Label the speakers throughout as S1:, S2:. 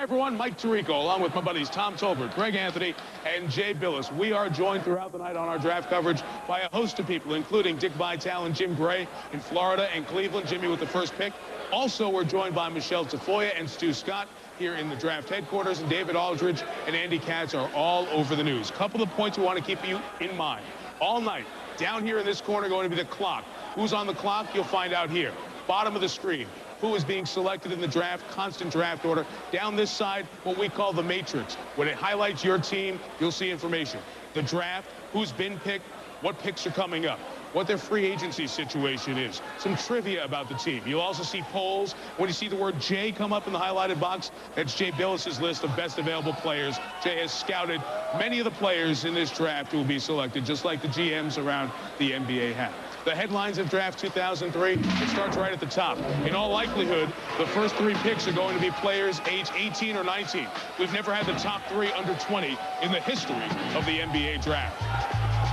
S1: Hi, everyone. Mike Tirico, along with my buddies Tom Tolbert, Greg Anthony, and Jay Billis. We are joined throughout the night on our draft coverage by a host of people, including Dick Vitale and Jim Gray in Florida and Cleveland. Jimmy with the first pick. Also, we're joined by Michelle Tafoya and Stu Scott here in the draft headquarters, and David Aldridge and Andy Katz are all over the news. Couple of points we want to keep you in mind. All night, down here in this corner, going to be the clock. Who's on the clock? You'll find out here. Bottom of the screen. Who is being selected in the draft, constant draft order. Down this side, what we call the matrix. When it highlights your team, you'll see information. The draft, who's been picked, what picks are coming up, what their free agency situation is, some trivia about the team. You'll also see polls. When you see the word J come up in the highlighted box, that's Jay Billis's list of best available players. Jay has scouted many of the players in this draft who will be selected, just like the GMs around the NBA have. The headlines of draft 2003, it starts right at the top. In all likelihood, the first three picks are going to be players age 18 or 19. We've never had the top three under 20 in the history of the NBA draft.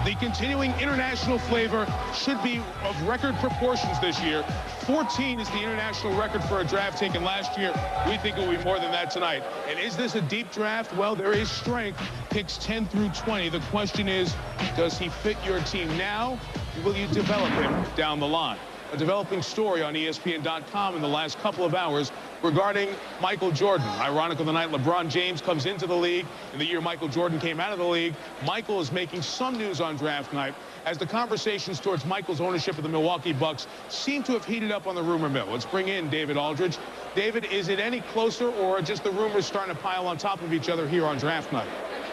S1: The continuing international flavor should be of record proportions this year. 14 is the international record for a draft taken last year. We think it will be more than that tonight. And is this a deep draft? Well, there is strength. Picks 10 through 20. The question is, does he fit your team now? Will you develop him down the line? A developing story on ESPN.com in the last couple of hours regarding Michael Jordan. Ironic of the night, LeBron James comes into the league. In the year Michael Jordan came out of the league, Michael is making some news on draft night as the conversations towards Michael's ownership of the Milwaukee Bucks seem to have heated up on the rumor mill. Let's bring in David Aldridge. David, is it any closer or just the rumors starting to pile on top of each other here on draft night?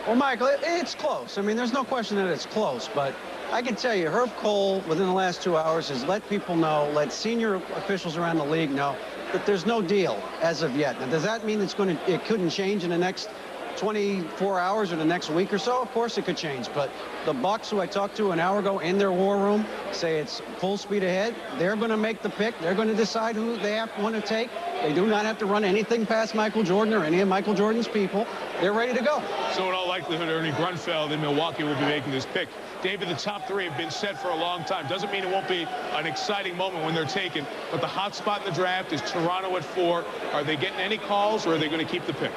S2: Well, Michael, it's close. I mean, there's no question that it's close, but I can tell you, Herb Cole, within the last 2 hours, has let people know, let senior officials around the league know that there's no deal as of yet. Now, does that mean it couldn't change in the next 24 hours or the next week or so? Of course it could change, but the Bucks, who I talked to an hour ago in their war room, say it's full speed ahead. They're going to make the pick. They're going to decide who they want to take. They do not have to run anything past Michael Jordan or any of Michael Jordan's people. They're ready to go.
S1: So in all likelihood, Ernie Grunfeld in Milwaukee will be making this pick. David, the top three have been set for a long time. Doesn't mean it won't be an exciting moment when they're taken, but the hot spot in the draft is Toronto at 4. Are they getting any calls, or are they going to keep the pick?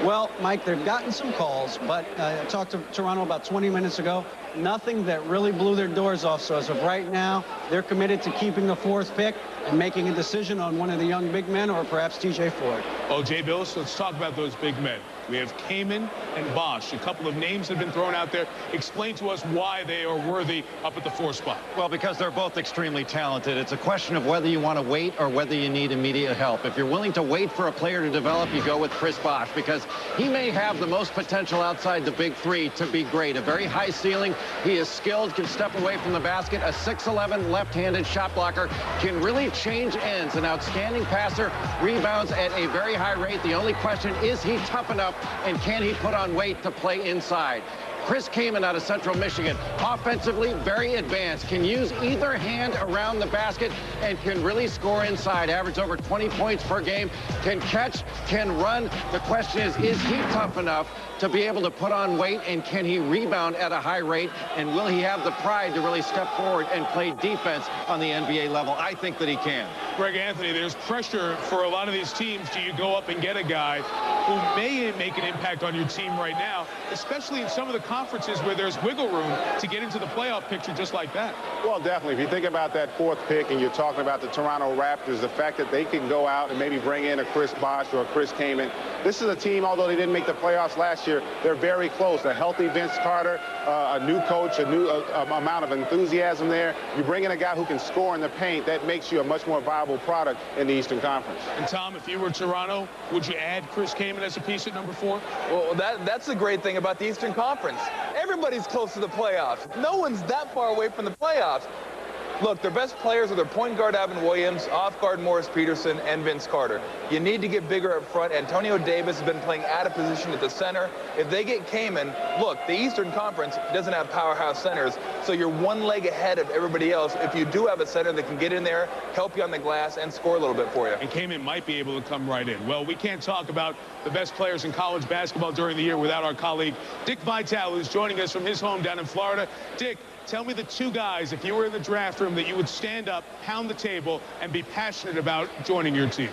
S2: Well, Mike, they've gotten some calls, but I talked to Toronto about 20 minutes ago. Nothing that really blew their doors off. So as of right now, they're committed to keeping the 4th pick and making a decision on one of the young big men or perhaps TJ Ford.
S1: Oh, Jay Billis, let's talk about those big men. We have Kaman and Bosh. A couple of names have been thrown out there. Explain to us why they are worthy up at the 4th spot.
S3: Well, because they're both extremely talented. It's a question of whether you want to wait or whether you need immediate help. If you're willing to wait for a player to develop, you go with Chris Bosh, because he may have the most potential outside the big three to be great. A very high ceiling. He is skilled, can step away from the basket. A 6'11" left-handed shot blocker, can really change ends. An outstanding passer, rebounds at a very high rate. The only question is he tough enough, and can he put on weight to play inside? Chris Kaman out of Central Michigan, offensively very advanced, can use either hand around the basket and can really score inside, average over 20 points per game, can catch, can run. The question is he tough enough to be able to put on weight, and can he rebound at a high rate, and will he have the pride to really step forward and play defense on the NBA level? I think that he can.
S1: Greg Anthony, there's pressure for a lot of these teams. Do you go up and get a guy who may make an impact on your team right now, especially in some of the conferences where there's wiggle room to get into the playoff picture just like that?
S4: Well, definitely. If you think about that 4th pick and you're talking about the Toronto Raptors, the fact that they can go out and maybe bring in a Chris Bosh or a Chris Kaman. This is a team, although they didn't make the playoffs last year, they're very close. A healthy Vince Carter, a new coach, a new amount of enthusiasm there. You bring in a guy who can score in the paint, that makes you a much more viable product in the Eastern Conference.
S1: And Tom, if you were Toronto, would you add Chris Kaman as a piece at number 4?
S5: Well, that's the great thing about the Eastern Conference. Everybody's close to the playoffs. No one's that far away from the playoffs. Look, their best players are their point guard, Evan Williams, off guard, Morris Peterson, and Vince Carter. You need to get bigger up front. Antonio Davis has been playing out of position at the center. If they get Kaman, look, the Eastern Conference doesn't have powerhouse centers, so you're one leg ahead of everybody else if you do have a center that can get in there, help you on the glass, and score a little bit for you.
S1: And Kaman might be able to come right in. Well, we can't talk about the best players in college basketball during the year without our colleague Dick Vitale, who's joining us from his home down in Florida. Dick, tell me the 2 guys, if you were in the draft room, that you would stand up, pound the table, and be passionate about joining your team.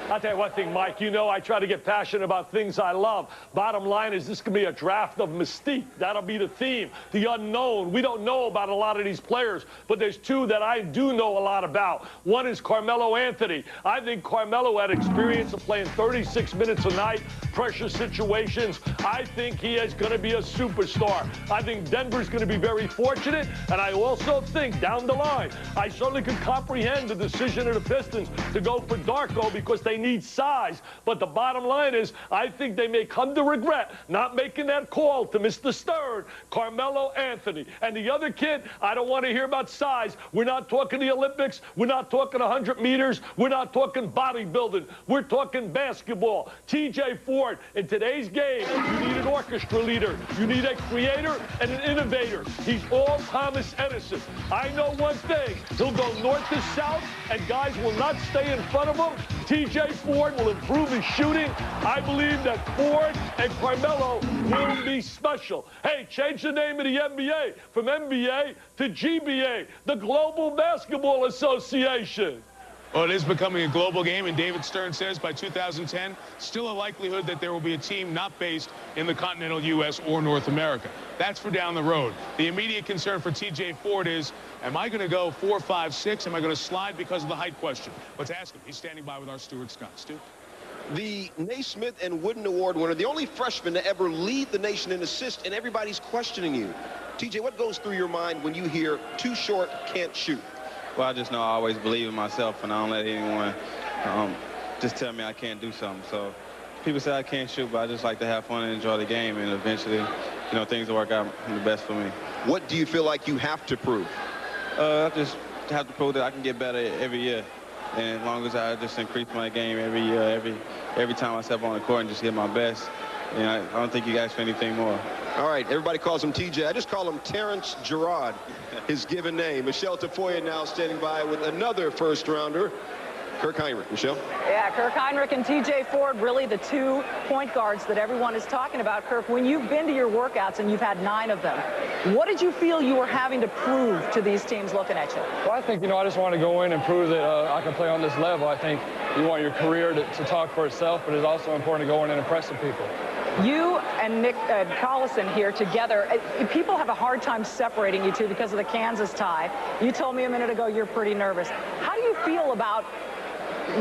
S6: I'll tell you one thing, Mike. You know I try to get passionate about things I love. Bottom line is this could be a draft of mystique. That'll be the theme, the unknown. We don't know about a lot of these players, but there's two that I do know a lot about. One is Carmelo Anthony. I think Carmelo had experience of playing 36 minutes a night, pressure situations. I think he is going to be a superstar. I think Denver's going to be very fortunate, and I also think down the line, I certainly could comprehend the decision of the Pistons to go for Darko because they need size. But the bottom line is, I think they may come to regret not making that call to Mr. Stern, Carmelo Anthony. And the other kid, I don't want to hear about size. We're not talking the Olympics. We're not talking 100 meters. We're not talking bodybuilding. We're talking basketball. TJ Ford, in today's game, you need an orchestra leader. You need a creator and an innovator. He's all Thomas Edison. I know one thing. He'll go north to south, and guys will not stay in front of him. TJ Ford will improve his shooting. I believe that Ford and Carmelo will be special. Hey, change the name of the NBA from NBA to GBA, the Global Basketball Association.
S1: Well, it is becoming a global game, and David Stern says by 2010, still a likelihood that there will be a team not based in the continental U.S. or North America. That's for down the road. The immediate concern for TJ Ford is, am I going to go 4, 5, 6? Am I going to slide because of the height question? Let's ask him. He's standing by with our Stuart Scott. Stu?
S7: The Naismith and Wooden Award winner, the only freshman to ever lead the nation in assists, and everybody's questioning you. TJ, what goes through your mind when you hear too short, can't shoot?
S8: Well, I just know I always believe in myself, and I don't let anyone just tell me I can't do something. So people say I can't shoot, but I just like to have fun and enjoy the game, and eventually, you know, things will work out the best for me.
S7: What do you feel like you have to prove?
S8: I just have to prove that I can get better every year. And as long as I just increase my game every year, every time I step on the court and just get my best, you know, I don't think you guys for anything more.
S7: All right, everybody calls him TJ. I just call him Terrence Gerard, his given name. Michelle Tafoya now standing by with another first-rounder, Kirk Hinrich. Michelle?
S9: Yeah, Kirk Hinrich and TJ Ford, really the 2 point guards that everyone is talking about. Kirk, when you've been to your workouts and you've had 9 of them, what did you feel you were having to prove to these teams looking at you?
S10: Well, I think, you know, I just want to go in and prove that I can play on this level. I think you want your career to talk for itself, but it's also important to go in and impress some people.
S9: You and Nick Collison here together, people have a hard time separating you two because of the Kansas tie. You told me a minute ago you're pretty nervous. How do you feel about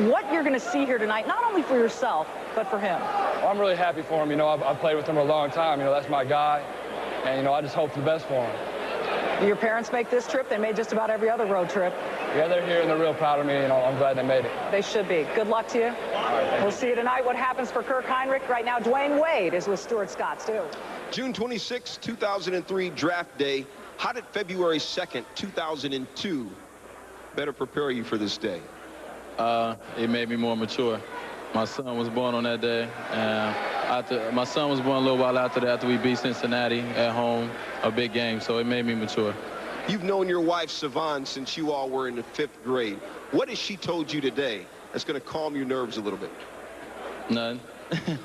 S9: what you're going to see here tonight, not only for yourself, but for him?
S10: Well, I'm really happy for him. You know, I've played with him for a long time. You know, that's my guy. And, you know, I just hope for the best for him.
S9: Your parents make this trip? They made just about every other road trip.
S10: Yeah, they're here and they're real proud of me. You know, I'm glad they made it.
S9: They should be. Good luck to you. We'll see you tonight. What happens for Kirk Hinrich? Right now, Dwyane Wade is with Stuart Scott. Stu.
S7: June 26, 2003 draft day. How did February 2nd, 2002 better prepare you for this day?
S11: It made me more mature. My son was born on that day. My son was born a little while after that, after we beat Cincinnati at home, a big game, so it made me mature.
S7: You've known your wife, Savon, since you all were in the 5th grade. What has she told you today that's going to calm your nerves a little bit?
S11: None.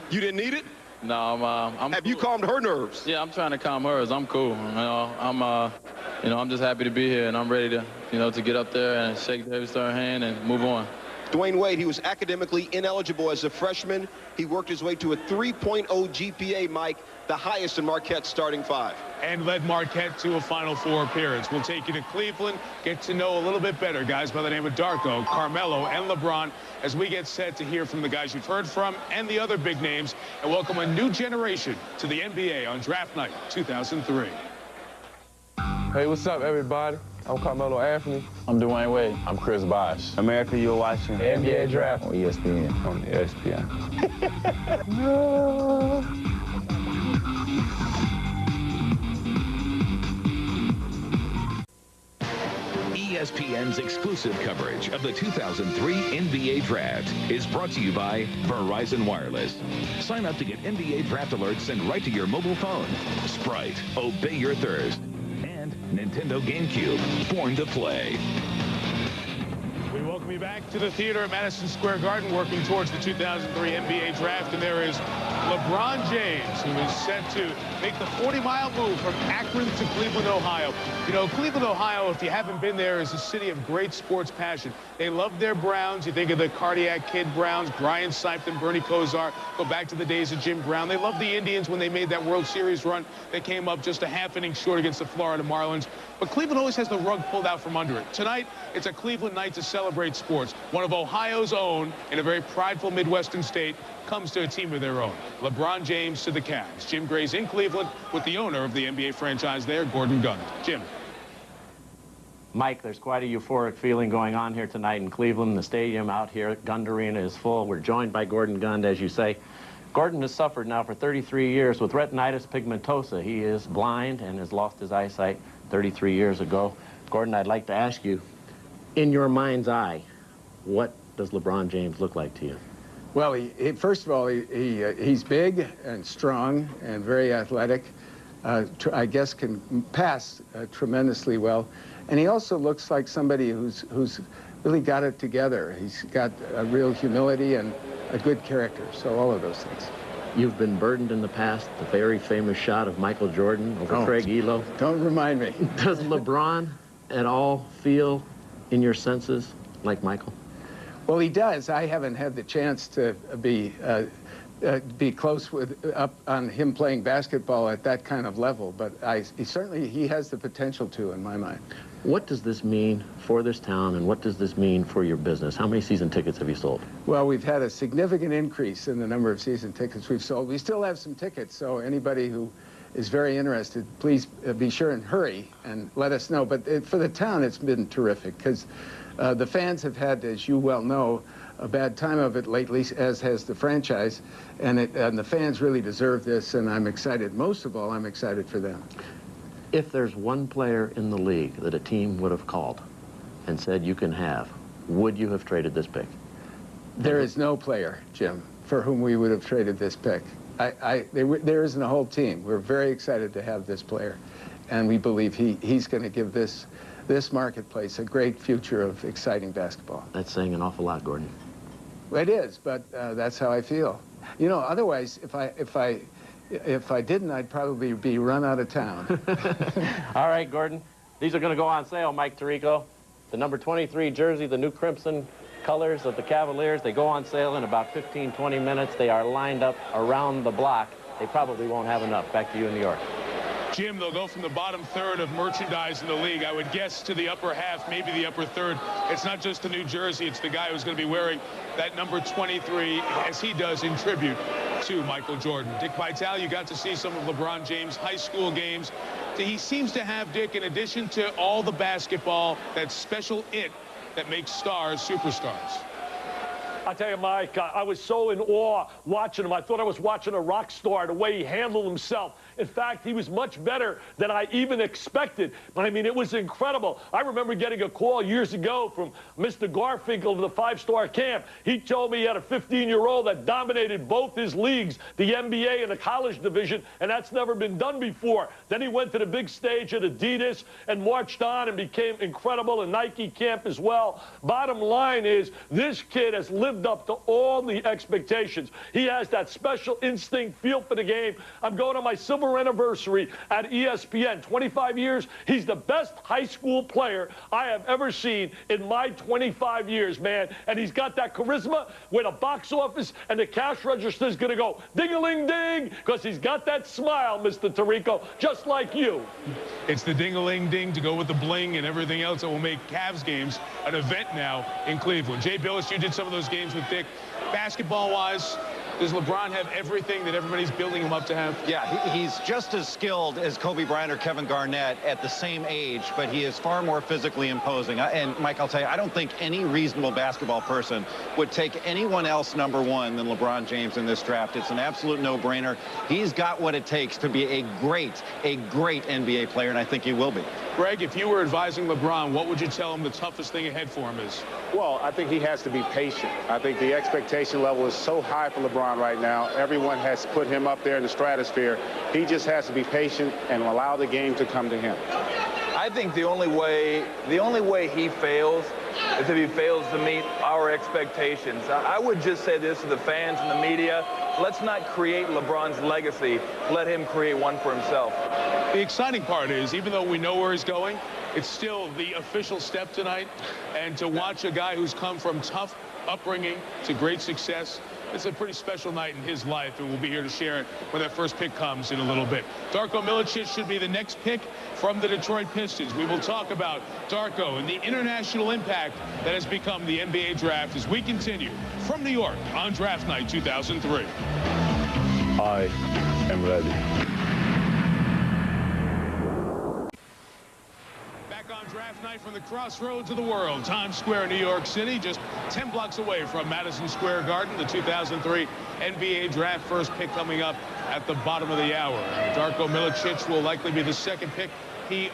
S7: You didn't need it?
S11: No, I'm
S7: Have
S11: cool.
S7: you calmed her nerves?
S11: Yeah, I'm trying to calm hers. I'm cool. You know, I'm just happy to be here, and I'm ready to, you know, to get up there and shake David Stern's hand and move on.
S7: Dwyane Wade, he was academically ineligible as a freshman. He worked his way to a 3.0 GPA, Mike, the highest in Marquette's starting 5.
S1: And led Marquette to a Final Four appearance. We'll take you to Cleveland, get to know a little bit better guys by the name of Darko, Carmelo, and LeBron as we get set to hear from the guys you've heard from and the other big names and welcome a new generation to the NBA on Draft Night 2003.
S12: Hey, what's up, everybody? I'm Carmelo Anthony.
S11: I'm Dwyane Wade.
S13: I'm Chris Bosh.
S12: America, you're watching
S10: The NBA Draft
S13: on ESPN.
S12: on ESPN.
S14: ESPN's exclusive coverage of the 2003 NBA Draft is brought to you by Verizon Wireless. Sign up to get NBA Draft alerts sent right to your mobile phone. Sprite, obey your thirst. And Nintendo GameCube, born to play.
S1: We welcome Welcome you back to the theater at Madison Square Garden, working towards the 2003 NBA draft. And there is LeBron James, who is set to make the 40-mile move from Akron to Cleveland, Ohio. You know, Cleveland, Ohio, if you haven't been there, is a city of great sports passion. They love their Browns. You think of the Cardiac Kid Browns, Brian Sipton, Bernie Kosar. Go back to the days of Jim Brown. They love the Indians when they made that World Series run. They came up just a half inning short against the Florida Marlins. But Cleveland always has the rug pulled out from under it. Tonight, it's a Cleveland night to celebrate sports. One of Ohio's own, in a very prideful Midwestern state, comes to a team of their own. LeBron James to the Cavs. Jim Gray's in Cleveland with the owner of the NBA franchise there, Gordon Gund. Jim.
S13: Mike, there's quite a euphoric feeling going on here tonight in Cleveland. The stadium out here at Gund Arena is full. We're joined by Gordon Gund, as you say. Gordon has suffered now for 33 years with retinitis pigmentosa. He is blind and has lost his eyesight 33 years ago. Gordon, I'd like to ask you, in your mind's eye, what does LeBron James look like to you?
S15: Well, first of all, he's big and strong and very athletic. I guess can pass tremendously well. And he also looks like somebody who's really got it together. He's got a real humility and a good character, so all of those things.
S13: You've been burdened in the past, the very famous shot of Michael Jordan over Craig Elo.
S15: Don't remind me.
S13: Does LeBron at all feel in your senses like Michael?
S15: Well, he does. I haven't had the chance to be close up on him playing basketball at that kind of level, but he has the potential to, in my mind.
S13: What does this mean for this town, and what does this mean for your business? How many season tickets have you sold?
S15: Well, we've had a significant increase in the number of season tickets we've sold. We still have some tickets, so anybody who is very interested, please be sure and hurry and let us know. But for the town, it's been terrific, because the fans have had, as you well know, a bad time of it lately, as has the franchise, and the fans really deserve this, and I'm excited. Most of all, I'm excited for them.
S13: If there's one player in the league that a team would have called and said you can have, would you have traded this pick?
S15: There is no player, Jim, for whom we would have traded this pick. There isn't a whole team. We're very excited to have this player, and we believe he's going to give this marketplace a great future of exciting basketball.
S13: That's saying an awful lot, Gordon.
S15: Well, it is, but that's how I feel. You know, otherwise, if I didn't, I'd probably be run out of town.
S13: All right, Gordon. These are going to go on sale, Mike Tirico. The number 23 jersey, the new crimson colors of the Cavaliers, they go on sale in about 15, 20 minutes. They are lined up around the block. They probably won't have enough. Back to you in New York.
S1: Jim, they'll go from the bottom third of merchandise in the league, I would guess, to the upper half, maybe the upper third. It's not just the new jersey, it's the guy who's going to be wearing that number 23, as he does in tribute to Michael Jordan. Dick Vitale, you got to see some of LeBron James' high school games. He seems to have, Dick, in addition to all the basketball, that special it that makes stars superstars.
S6: I tell you, Mike, I was so in awe watching him. I thought I was watching a rock star, the way he handled himself. In fact, he was much better than I even expected. But, I mean, it was incredible. I remember getting a call years ago from Mr. Garfinkel of the 5-star camp. He told me he had a 15-year-old that dominated both his leagues, the NBA and the college division, and that's never been done before. Then he went to the big stage at Adidas and marched on and became incredible in Nike camp as well. Bottom line is, this kid has lived up to all the expectations. He has that special instinct, feel for the game. I'm going on my silver anniversary at ESPN. 25 years. He's the best high school player I have ever seen in my 25 years, man. And he's got that charisma where the box office and the cash register is going to go ding-a-ling-ding, because he's got that smile, Mr. Tirico, just like you.
S1: It's the ding-a-ling-ding to go with the bling and everything else that will make Cavs games an event now in Cleveland. Jay Billis, you did some of those games with Dick. Basketball-wise, does LeBron have everything that everybody's building him up to have?
S3: Yeah, he's just as skilled as Kobe Bryant or Kevin Garnett at the same age, but he is far more physically imposing. And, Mike, I'll tell you, I don't think any reasonable basketball person would take anyone else #1 than LeBron James in this draft. It's an absolute no-brainer. He's got what it takes to be a great NBA player, and I think he will be.
S1: Greg, if you were advising LeBron, what would you tell him the toughest thing ahead for him is?
S4: Well, I think he has to be patient. I think the expectation level is so high for LeBron right now. Everyone has put him up there in the stratosphere. He just has to be patient and allow the game to come to him.
S5: I think the only way he fails is if he fails to meet our expectations. I would just say this to the fans and the media. Let's not create LeBron's legacy. Let him create one for himself.
S1: The exciting part is, even though we know where he's going, it's still the official step tonight. And to watch a guy who's come from tough upbringing to great success, it's a pretty special night in his life, and we'll be here to share it when that first pick comes in a little bit. Darko Miličić should be the next pick from the Detroit Pistons. We will talk about Darko and the international impact that has become the NBA draft as we continue from New York on Draft Night 2003.
S12: I am ready.
S1: Draft night from the crossroads of the world, Times Square, New York City, just 10 blocks away from Madison Square Garden. The 2003 NBA draft, first pick coming up at the bottom of the hour. Darko Miličić will likely be the second pick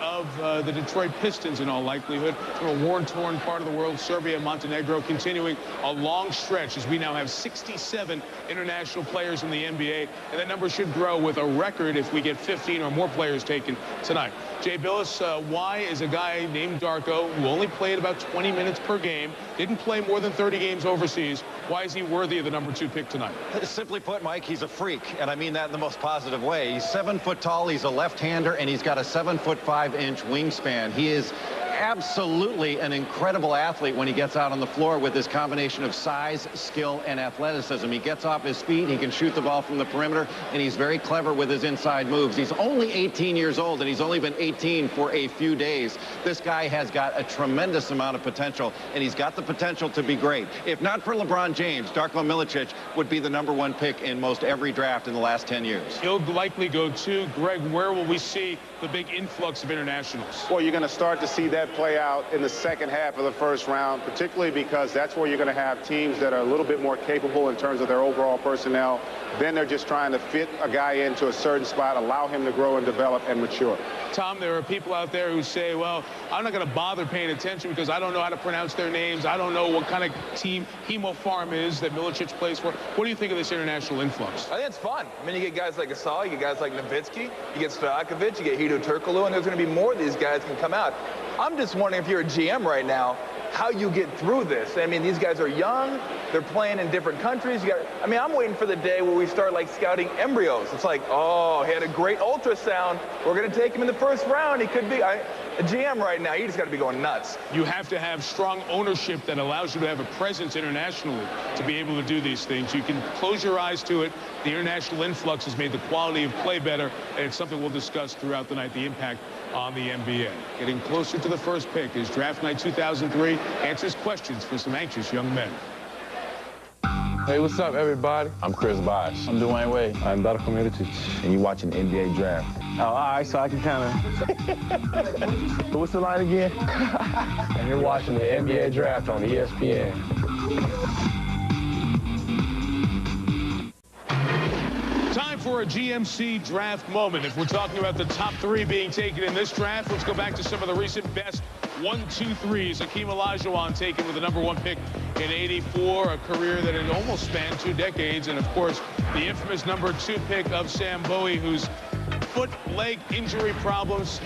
S1: of the Detroit Pistons in all likelihood, from a war-torn part of the world, Serbia and Montenegro, continuing a long stretch as we now have 67 international players in the NBA, and that number should grow with a record if we get 15 or more players taken tonight. Jay Billis, why is a guy named Darko, who only played about 20 minutes per game, didn't play more than 30 games overseas, why is he worthy of the number 2 pick tonight?
S3: Simply put, Mike, he's a freak, and I mean that in the most positive way. He's 7 foot tall, he's a left-hander, and he's got a 7'5" wingspan. He is absolutely an incredible athlete when he gets out on the floor with his combination of size, skill, and athleticism. He gets off his feet, he can shoot the ball from the perimeter, and he's very clever with his inside moves. He's only 18 years old, and he's only been 18 for a few days. This guy has got a tremendous amount of potential, and he's got the potential to be great. If not for LeBron James, Darko Miličić would be the number 1 pick in most every draft in the last 10 years.
S1: He'll likely go 2. Greg, where will we see the big influx of internationals?
S4: Well, you're going to start to see that play out in the second half of the first round, particularly because that's where you're going to have teams that are a little bit more capable in terms of their overall personnel. Then they're just trying to fit a guy into a certain spot, allow him to grow and develop and mature.
S1: Tom, there are people out there who say, well, I'm not going to bother paying attention because I don't know how to pronounce their names. I don't know what kind of team Hemo Farm is that Miličić plays for. What do you think of this international influx?
S5: I think it's fun. I mean, you get guys like Gasol, you get guys like Nowitzki, you get Stojakovic, you get Hedo Turkoglu, and there's going to be more of these guys can come out. I'm just wondering if you're a GM right now, how you get through this. I mean, these guys are young. They're playing in different countries. I mean, I'm waiting for the day where we start, like, scouting embryos. It's like, oh, he had a great ultrasound. We're going to take him in the first round. He could be a GM right now. You just got to be going nuts.
S1: You have to have strong ownership that allows you to have a presence internationally to be able to do these things. You can close your eyes to it. The international influx has made the quality of play better, and it's something we'll discuss throughout the night, the impact on the NBA. Getting closer to the first pick is Draft Night 2003 answers questions for some anxious young men.
S12: Hey, what's up, everybody?
S16: I'm Chris Bosh.
S12: I'm Dwyane Wade.
S16: I'm Darko Miličić. And you're watching the NBA Draft.
S12: Oh, all right, so I can kind of... What's the line again? And you're watching the NBA Draft on ESPN.
S1: Time for a GMC draft moment. If we're talking about the top 3 being taken in this draft, let's go back to some of the recent best 1, 2, 3s. Hakeem Olajuwon taken with the number 1 pick in '84, a career that had almost spanned 2 decades. And, of course, the infamous number 2 pick of Sam Bowie, whose foot-leg injury problems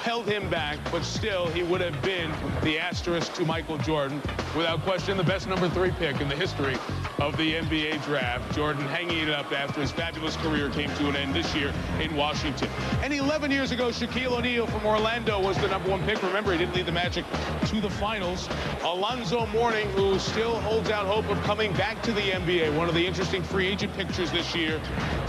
S1: held him back, but still he would have been the asterisk to Michael Jordan. Without question, the best number 3 pick in the history of the NBA draft. Jordan hanging it up after his fabulous career came to an end this year in Washington. And 11 years ago, Shaquille O'Neal from Orlando was the number 1 pick. Remember, he didn't lead the Magic to the finals. Alonzo Mourning, who still holds out hope of coming back to the NBA, one of the interesting free agent pictures this year.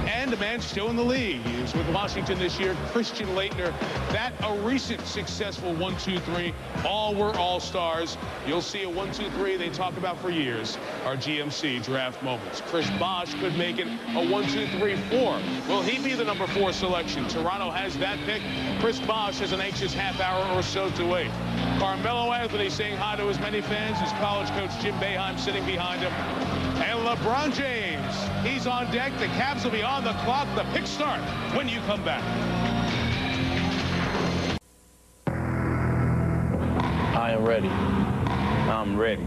S1: And a man still in the league. He was with Washington this year, Christian Laettner. That a recent successful 1, 2, 3. All were all-stars. You'll see a 1, 2, 3 they talk about for years. Our GMC draft moments. Chris Bosh could make it a 1, 2, 3, 4. Will he be the number 4 selection? Toronto has that pick. Chris Bosh has an anxious half hour or so to wait. Carmelo Anthony saying hi to as many fans as college coach Jim Boeheim sitting behind him. And LeBron James, he's on deck. The Cavs will be on the clock. The picks start when you come back.
S12: I am ready. I'm ready.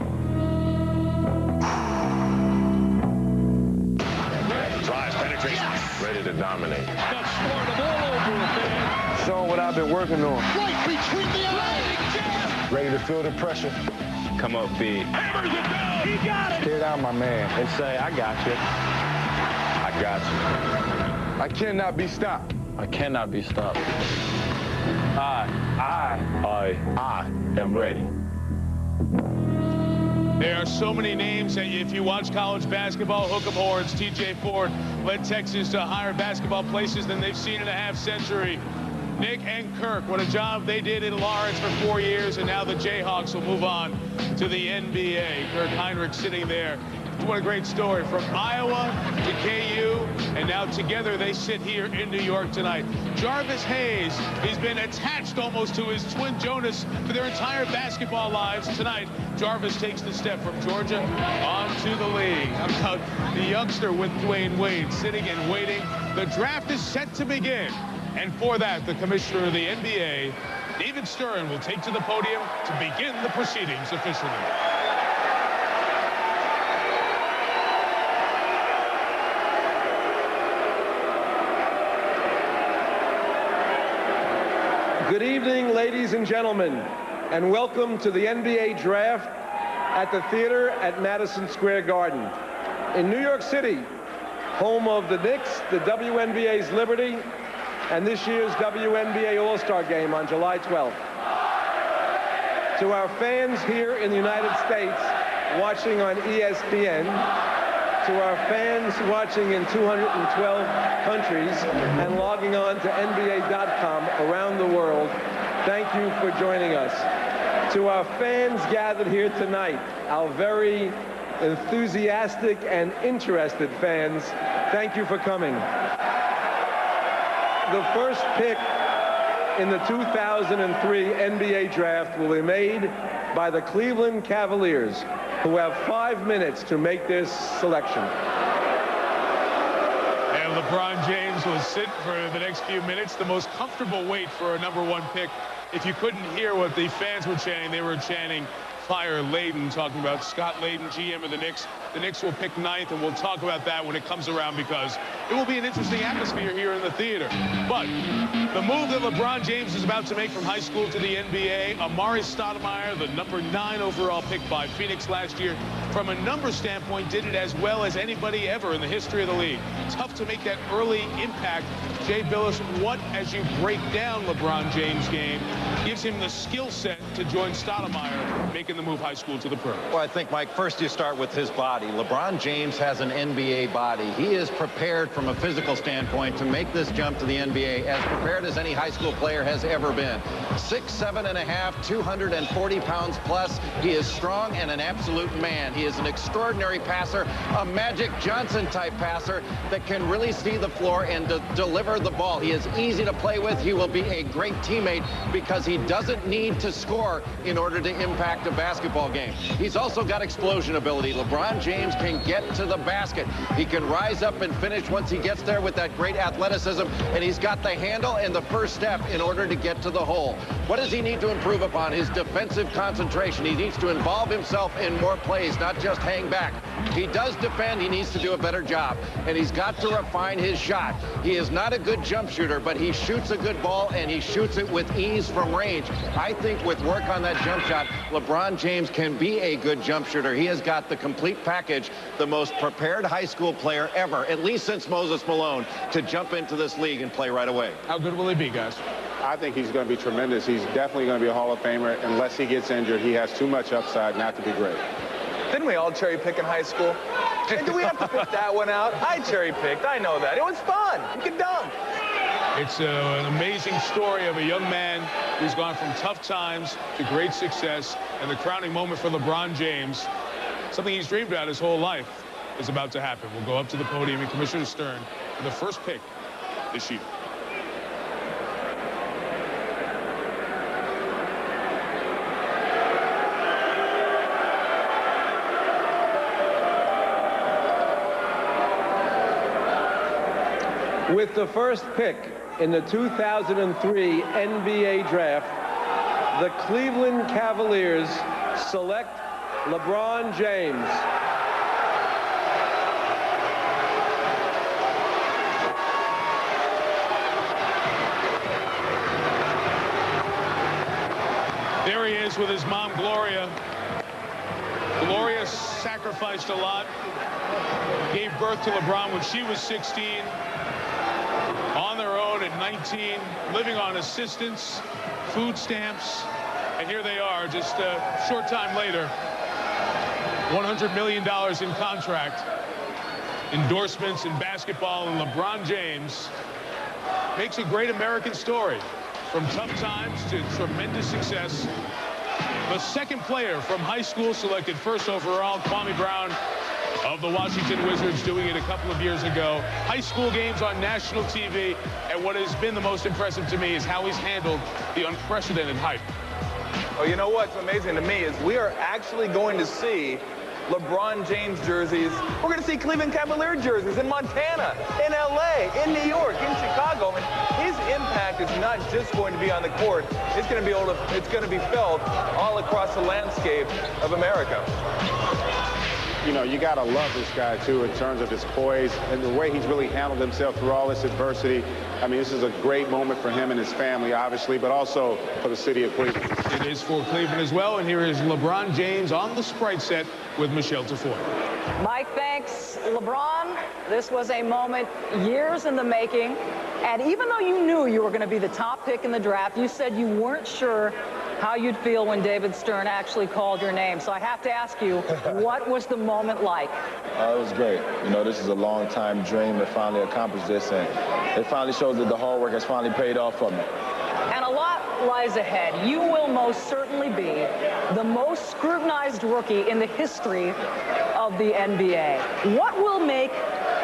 S16: Drives, penetrates, ready to dominate.
S6: Got started all over it, man.
S12: Showing what I've been working on.
S6: Right between the eyes.
S16: Ready to feel the pressure. come up big.
S6: Hammers it down. He got it.
S12: Stare down my man and say, I got you. I got you. I cannot be stopped.
S11: I cannot be stopped.
S12: I am ready.
S1: There are so many names that if you watch college basketball, hook 'em horns. TJ Ford led Texas to higher basketball places than they've seen in a half-century. Nick and Kirk, what a job they did in Lawrence for 4 years, and now the Jayhawks will move on to the NBA. Kirk Hinrich sitting there. What a great story. From Iowa to KU, and now together they sit here in New York tonight. Jarvis Hayes, he's been attached almost to his twin Jonas for their entire basketball lives. Tonight, Jarvis takes the step from Georgia on to the league. How about the youngster with Dwyane Wade sitting and waiting? The draft is set to begin. And for that, the commissioner of the NBA, David Stern, will take to the podium to begin the proceedings officially.
S17: Good evening, ladies and gentlemen, and welcome to the NBA Draft at the Theater at Madison Square Garden. In New York City, home of the Knicks, the WNBA's Liberty, and this year's WNBA All-Star Game on July 12th. To our fans here in the United States watching on ESPN, to our fans watching in 212 countries and logging on to NBA.com around the world, thank you for joining us. To our fans gathered here tonight, our very enthusiastic and interested fans, thank you for coming. The first pick in the 2003 NBA Draft will be made by the Cleveland Cavaliers, who have 5 minutes to make this selection.
S1: And LeBron James will sit for the next few minutes. The most comfortable wait for a #1 pick. If you couldn't hear what the fans were chanting, they were chanting Fire Layden, talking about Scott Layden, GM of the Knicks. The Knicks will pick 9th, and we'll talk about that when it comes around, because it will be an interesting atmosphere here in the theater. But the move that LeBron James is about to make from high school to the NBA, Amari Stoudemire, the #9 overall pick by Phoenix last year, from a number standpoint, did it as well as anybody ever in the history of the league. Tough to make that early impact. Jay Billis, what, as you break down LeBron James' game, gives him the skill set to join Stoudemire, making the move high school to the pro?
S3: Well, I think, Mike, first you start with his body. LeBron James has an NBA body. He is prepared from a physical standpoint to make this jump to the NBA, as prepared as any high school player has ever been. 6'7½", 240 pounds plus. He is strong and an absolute man. He is an extraordinary passer, a Magic Johnson-type passer that can really see the floor and deliver the ball. He is easy to play with. He will be a great teammate because he doesn't need to score in order to impact a basketball game. He's also got explosion ability. LeBron James can get to the basket. He can rise up and finish once he gets there with that great athleticism, and he's got the handle and the first step in order to get to the hole. What does he need to improve upon? His defensive concentration. He needs to involve himself in more plays, not just hang back. He does defend. He needs to do a better job, and he's got to refine his shot. He is not a good jump shooter, but he shoots a good ball, and he shoots it with ease from range. I think with work on that jump shot, LeBron James can be a good jump shooter. He has got the complete package, the most prepared high school player ever, at least since Moses Malone, to jump into this league and play right away.
S1: How good will he be, guys?
S4: I think he's going to be tremendous. He's definitely going to be a Hall of Famer. Unless he gets injured, he has too much upside not to be great.
S5: Didn't we all cherry pick in high school? And do we have to pick that one out? I cherry picked. I know that. It was fun. You can dunk.
S1: It's an amazing story of a young man who's gone from tough times to great success, and the crowning moment for LeBron James, something he's dreamed about his whole life, is about to happen. We'll go up to the podium and Commissioner Stern for the first pick this year.
S17: With the first pick in the 2003 NBA Draft, the Cleveland Cavaliers select LeBron James.
S1: There he is with his mom, Gloria. sacrificed a lot, gave birth to LeBron when she was 16, on their own at 19, living on assistance, food stamps, and here they are just a short time later, $100 million in contract, endorsements in basketball, and LeBron James makes a great American story. From tough times to tremendous success. The second player from high school selected first overall, Kwame Brown of the Washington Wizards, doing it a couple of years ago. High school games on national TV, and what has been the most impressive to me is how he's handled the unprecedented hype.
S5: Oh, you know what's amazing to me is we are actually going to see LeBron James jerseys. We're going to see Cleveland Cavaliers jerseys in Montana, in LA, in New York, in Chicago. I mean, his impact is not just going to be on the court. It's going to be felt all across the landscape of America.
S4: You know, you got to love this guy, too, in terms of his poise and the way he's really handled himself through all this adversity. I mean, this is a great moment for him and his family, obviously, but also for the city of Cleveland.
S1: It is for Cleveland as well, and here is LeBron James on the Sprite set with Michelle Tafoya.
S9: Mike, thanks. LeBron, this was a moment years in the making, and even though you knew you were going to be the top pick in the draft, you said you weren't sure how you'd feel when David Stern actually called your name. So I have to ask you, what was the moment like?
S16: It was great. You know, this is a long-time dream to finally accomplish this, and it finally shows that the hard work has finally paid off for me.
S9: And a lot lies ahead. You will most certainly be the most scrutinized rookie in the history of the NBA. What will make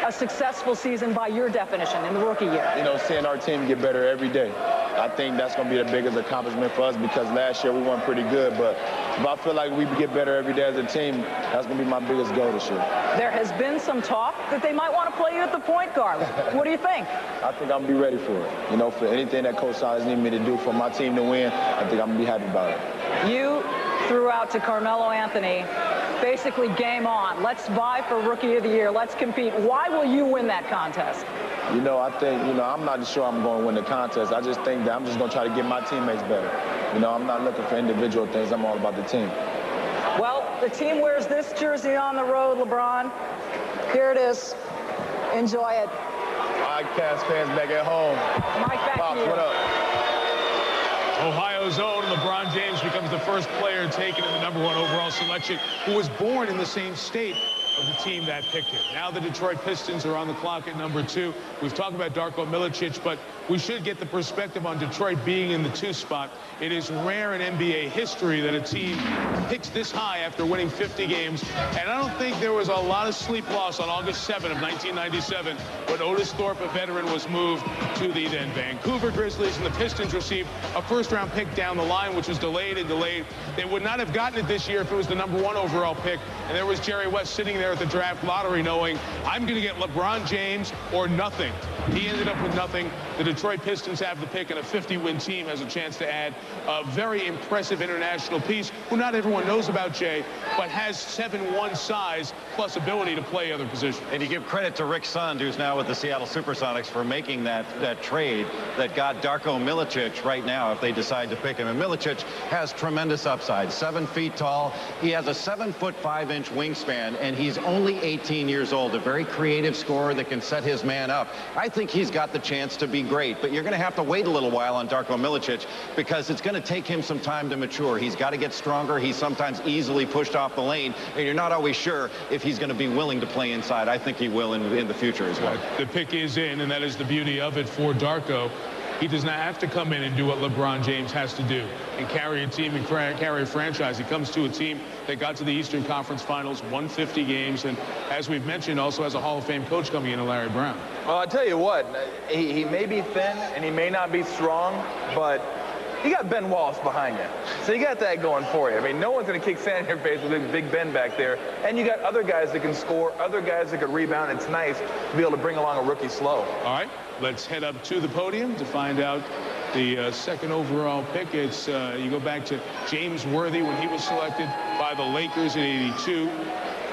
S9: a successful season by your definition in the rookie year?
S16: You know, seeing our team get better every day. I think that's going to be the biggest accomplishment for us because last year we weren't pretty good, but if I feel like we get better every day as a team, that's going to be my biggest goal this year.
S9: There has been some talk that they might want to play you at the point guard. What do you think?
S16: I think I'm going to be ready for it. You know, for anything that Coach Silas needs me to do for my team to win, I think I'm going to be happy about it.
S9: You threw out to Carmelo Anthony, basically game on. Let's vie for Rookie of the Year. Let's compete. Why will you win that contest?
S16: You know, I think, you know, I'm not sure I'm going to win the contest. I just think that I'm just going to try to get my teammates better. You know, I'm not looking for individual things. I'm all about the team.
S9: Well, the team wears this jersey on the road, LeBron. Here it is. Enjoy it.
S16: All right, Cavs fans back at home.
S9: Mike, back
S16: Pops,
S9: to you.
S16: what up?
S1: Ohio's own LeBron James becomes the first player taken in the #1 overall selection who was born in the same state of the team that picked him. Now the Detroit Pistons are on the clock at #2. We've talked about Darko Miličić, but we should get the perspective on Detroit being in the 2 spot. It is rare in NBA history that a team picks this high after winning 50 games, and I don't think there was a lot of sleep lost on August 7 of 1997 when Otis Thorpe, a veteran, was moved to the then Vancouver Grizzlies, and the Pistons received a first-round pick down the line, which was delayed and delayed. They would not have gotten it this year if it was the #1 overall pick, and there was Jerry West sitting there at the draft lottery knowing, I'm going to get LeBron James or nothing. He ended up with nothing. The Detroit Pistons have the pick, and a 50-win team has a chance to add a very impressive international piece who not everyone knows about, Jay, but has 7'1" size plus ability to play other positions.
S3: And you give credit to Rick Sund, who's now with the Seattle Supersonics, for making that trade that got Darko Miličić right now if they decide to pick him. And Miličić has tremendous upside, 7 feet tall. He has a 7'5" wingspan, and he's only 18 years old, a very creative scorer that can set his man up. I think he's got the chance to be great, but you're going to have to wait a little while on Darko Miličić because it's going to take him some time to mature. He's got to get stronger. He's sometimes easily pushed off the lane, and you're not always sure if he's going to be willing to play inside. I think he will in the future as well.
S1: The pick is in, and that is the beauty of it for Darko. He does not have to come in and do what LeBron James has to do and carry a team and carry a franchise. He comes to a team that got to the Eastern Conference Finals, won 50 games, and as we've mentioned, also has a Hall of Fame coach coming in, Larry Brown.
S5: Well, I'll tell you what, he may be thin and he may not be strong, but you got Ben Wallace behind you. So you got that going for you. I mean, no one's going to kick sand in your face with Big Ben back there. And you got other guys that can score, other guys that can rebound. It's nice to be able to bring along a rookie slow.
S1: All right, let's head up to the podium to find out the second overall pick. It's you go back to James Worthy when he was selected by the Lakers in '82.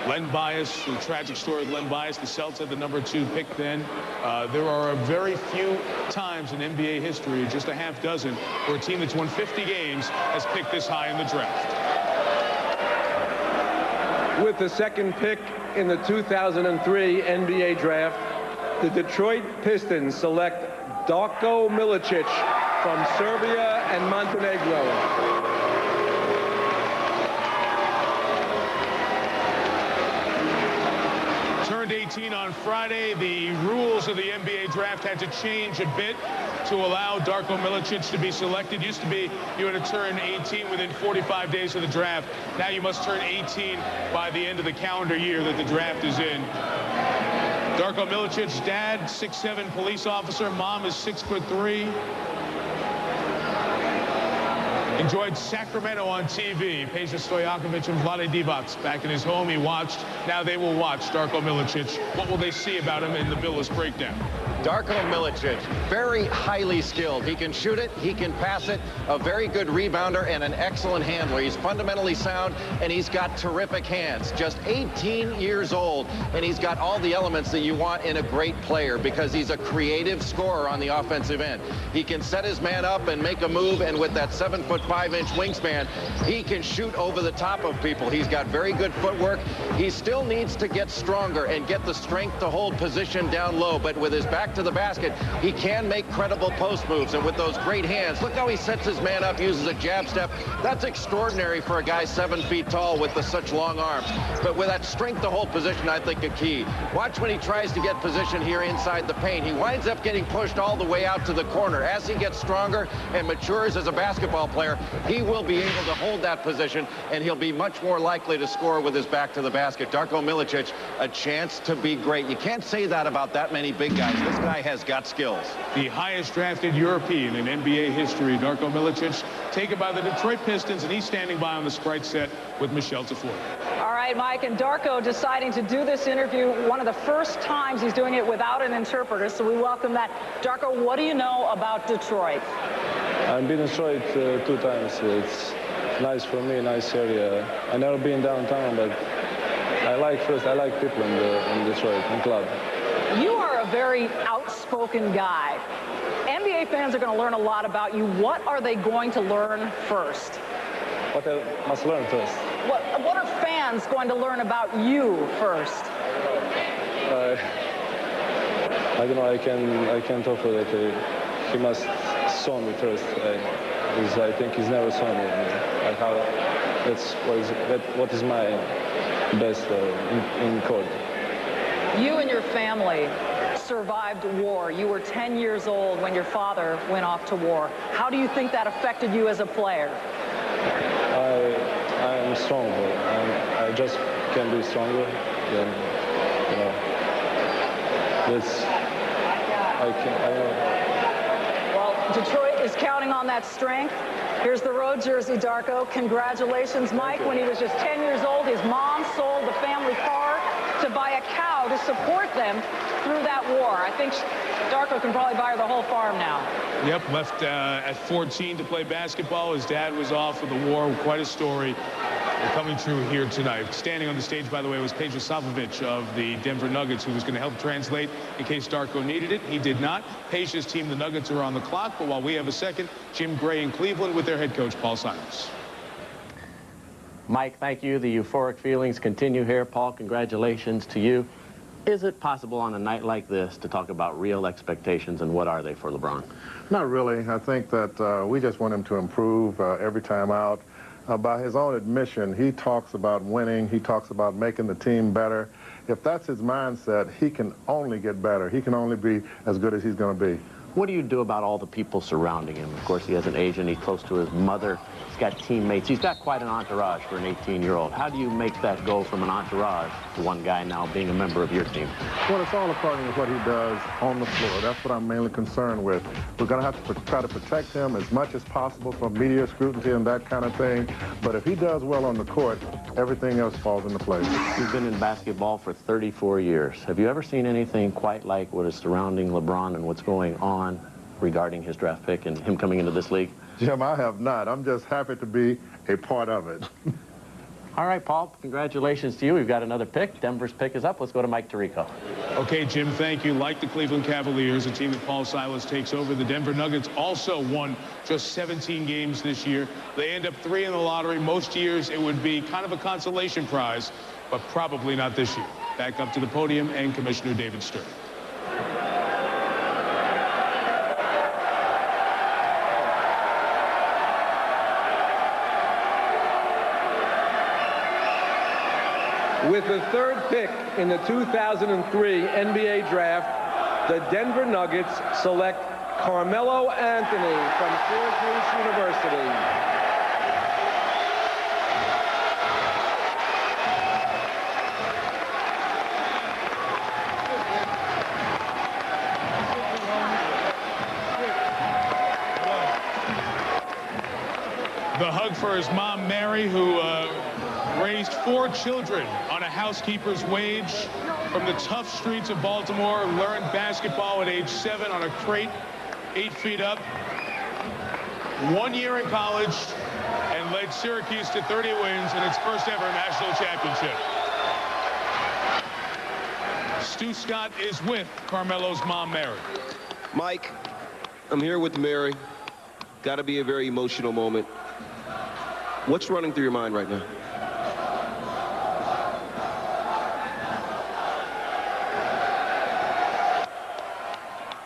S1: Len Bias, the tragic story of Len Bias, the Celtics had the #2 pick then. There are very few times in NBA history, just a half dozen, where a team that's won 50 games has picked this high in the draft.
S17: With the second pick in the 2003 NBA Draft, the Detroit Pistons select Darko Miličić from Serbia and Montenegro.
S1: Turned 18 on Friday. The rules of the NBA draft had to change a bit to allow Darko Miličić to be selected. Used to be you had to turn 18 within 45 days of the draft. Now you must turn 18 by the end of the calendar year that the draft is in. Darko Miličić's dad, 6'7" police officer. Mom is 6'3". Enjoyed Sacramento on TV. Peja Stojakovic and Vlade Divac back in his home. He watched. Now they will watch Darko Miličić. What will they see about him in the Billis breakdown?
S3: Darko Miličić, very highly skilled. He can shoot it, he can pass it, a very good rebounder and an excellent handler. He's fundamentally sound, and he's got terrific hands. Just 18 years old, and he's got all the elements that you want in a great player because he's a creative scorer on the offensive end. He can set his man up and make a move, and with that 7'5" wingspan, he can shoot over the top of people. He's got very good footwork. He still needs to get stronger and get the strength to hold position down low, but with his back to the basket, he can make credible post moves, and with those great hands, look how he sets his man up, uses a jab step. That's extraordinary for a guy 7 feet tall with such long arms. But with that strength to hold position, I think a key. Watch when he tries to get position here inside the paint. He winds up getting pushed all the way out to the corner. As he gets stronger and matures as a basketball player, he will be able to hold that position, and he'll be much more likely to score with his back to the basket. Darko Miličić, a chance to be great. You can't say that about that many big guys. This guy has got skills.
S1: The highest drafted European in NBA history, Darko Miličić, taken by the Detroit Pistons, and he's standing by on the Sprite set with Michelle Tafour.
S9: All right, Mike, and Darko deciding to do this interview one of the first times he's doing it without an interpreter, so we welcome that. Darko, what do you know about Detroit?
S10: I've been in Detroit 2 times. It's nice for me, nice area. I've never been downtown, but I like people in Detroit, in club.
S9: You are a very outspoken guy. NBA fans are going to learn a lot about you. What are they going to learn first?
S10: What I must learn first?
S9: What are fans going to learn about you first?
S10: I don't know. I can't offer that. He must saw me first. I think he's never saw me. That's what is my best in court.
S9: You and your family survived war. You were 10 years old when your father went off to war. How do you think that affected you as a player?
S10: I am strong. I just can be stronger. Then, you know, I know.
S9: Well, Detroit is counting on that strength. Here's the road jersey, Darko. Congratulations, Mike. When he was just 10 years old, his mom sold the family car to buy a cow to support them through that war. I think Darko can probably buy her the whole farm now.
S1: Yep, left at 14 to play basketball. His dad was off for the war. Quite a story coming true here tonight. Standing on the stage, by the way, was Peja Stojakovic of the Denver Nuggets, who was going to help translate in case Darko needed it. He did not. Peja's team, the Nuggets, are on the clock. But while we have a second, Jim Gray in Cleveland with their head coach, Paul Silas.
S13: Mike, thank you. The euphoric feelings continue here. Paul, congratulations to you. Is it possible on a night like this to talk about real expectations, and what are they for LeBron?
S18: Not really. I think that we just want him to improve every time out. By his own admission, he talks about winning. He talks about making the team better. If that's his mindset, he can only get better. He can only be as good as he's going to be.
S13: What do you do about all the people surrounding him? Of course, he has an agent. He's close to his mother. He's got teammates. He's got quite an entourage for an 18-year-old. How do you make that go from an entourage to one guy now being a member of your team?
S18: Well, it's all according to what he does on the floor. That's what I'm mainly concerned with. We're going to have to try to protect him as much as possible from media scrutiny and that kind of thing. But if he does well on the court, everything else falls into place.
S13: You've been in basketball for 34 years. Have you ever seen anything quite like what is surrounding LeBron and what's going on regarding his draft pick and him coming into this league?
S18: Jim, I have not. I'm just happy to be a part of it.
S13: All right, Paul, congratulations to you. We've got another pick. Denver's pick is up. Let's go to Mike Tirico.
S1: Okay, Jim, thank you. Like the Cleveland Cavaliers, a team that Paul Silas takes over, the Denver Nuggets also won just 17 games this year. They end up 3 in the lottery. Most years it would be kind of a consolation prize but probably not this year. Back up to the podium and Commissioner David Stern.
S17: With the third pick in the 2003 NBA Draft, the Denver Nuggets select Carmelo Anthony from Syracuse University.
S1: The hug for his mom, Mary, who raised 4 children on a housekeeper's wage from the tough streets of Baltimore, learned basketball at age 7 on a crate, 8 feet up, 1 year in college, and led Syracuse to 30 wins in its first ever national championship. Stu Scott is with Carmelo's mom, Mary.
S7: Mike, I'm here with Mary. Got to be a very emotional moment. What's running through your mind right now?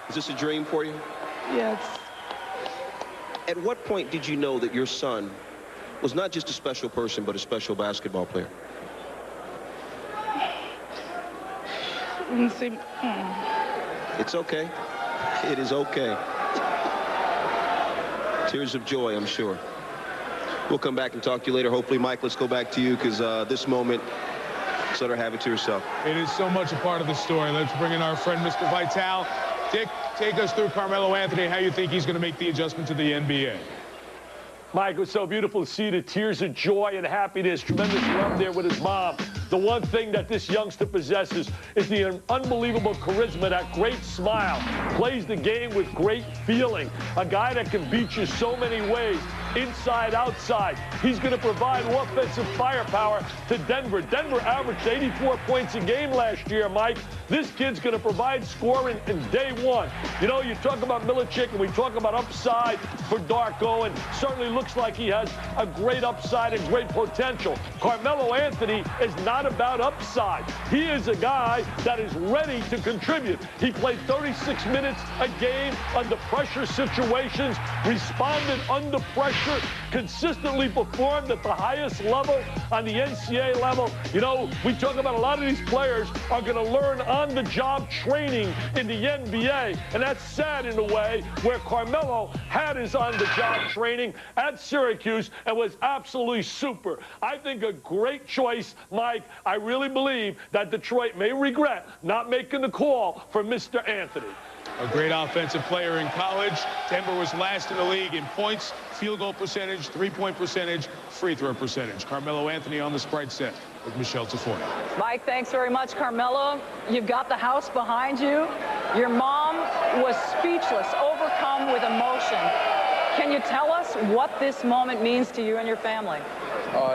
S7: Is this a dream for you?
S19: Yes.
S7: At what point did you know that your son was not just a special person, but a special basketball player? It's okay. It is okay. Tears of joy, I'm sure. We'll come back and talk to you later. Hopefully, Mike, let's go back to you, because this moment, just let her have it to herself.
S1: It is so much a part of the story. Let's bring in our friend, Mr. Vital. Dick, take us through Carmelo Anthony, how you think he's going to make the adjustment to the NBA.
S6: Mike, it was so beautiful to see the tears of joy and happiness, tremendous love there with his mom. The one thing that this youngster possesses is the unbelievable charisma, that great smile, plays the game with great feeling, a guy that can beat you so many ways, inside, outside. He's going to provide offensive firepower to Denver. Denver averaged 84 points a game last year, Mike. This kid's going to provide scoring in day one. You know, you talk about Miličić, and we talk about upside for Darko, and certainly looks like he has a great upside and great potential. Carmelo Anthony is not about upside. He is a guy that is ready to contribute. He played 36 minutes a game under pressure situations, responded under pressure, consistently performed at the highest level on the NCAA level. You know, we talk about a lot of these players are going to learn on-the-job training in the NBA, and that's sad in a way, where Carmelo had his on-the-job training at Syracuse and was absolutely super. I think a great choice, Mike. I really believe that Detroit may regret not making the call for Mr. Anthony.
S1: A great offensive player in college. Denver was last in the league in points, field goal percentage, three-point percentage, free throw percentage. Carmelo Anthony on the Sprite set with Michelle Tafoya.
S9: Mike, thanks very much, Carmelo. You've got the house behind you. Your mom was speechless, overcome with emotion. Can you tell us what this moment means to you and your family?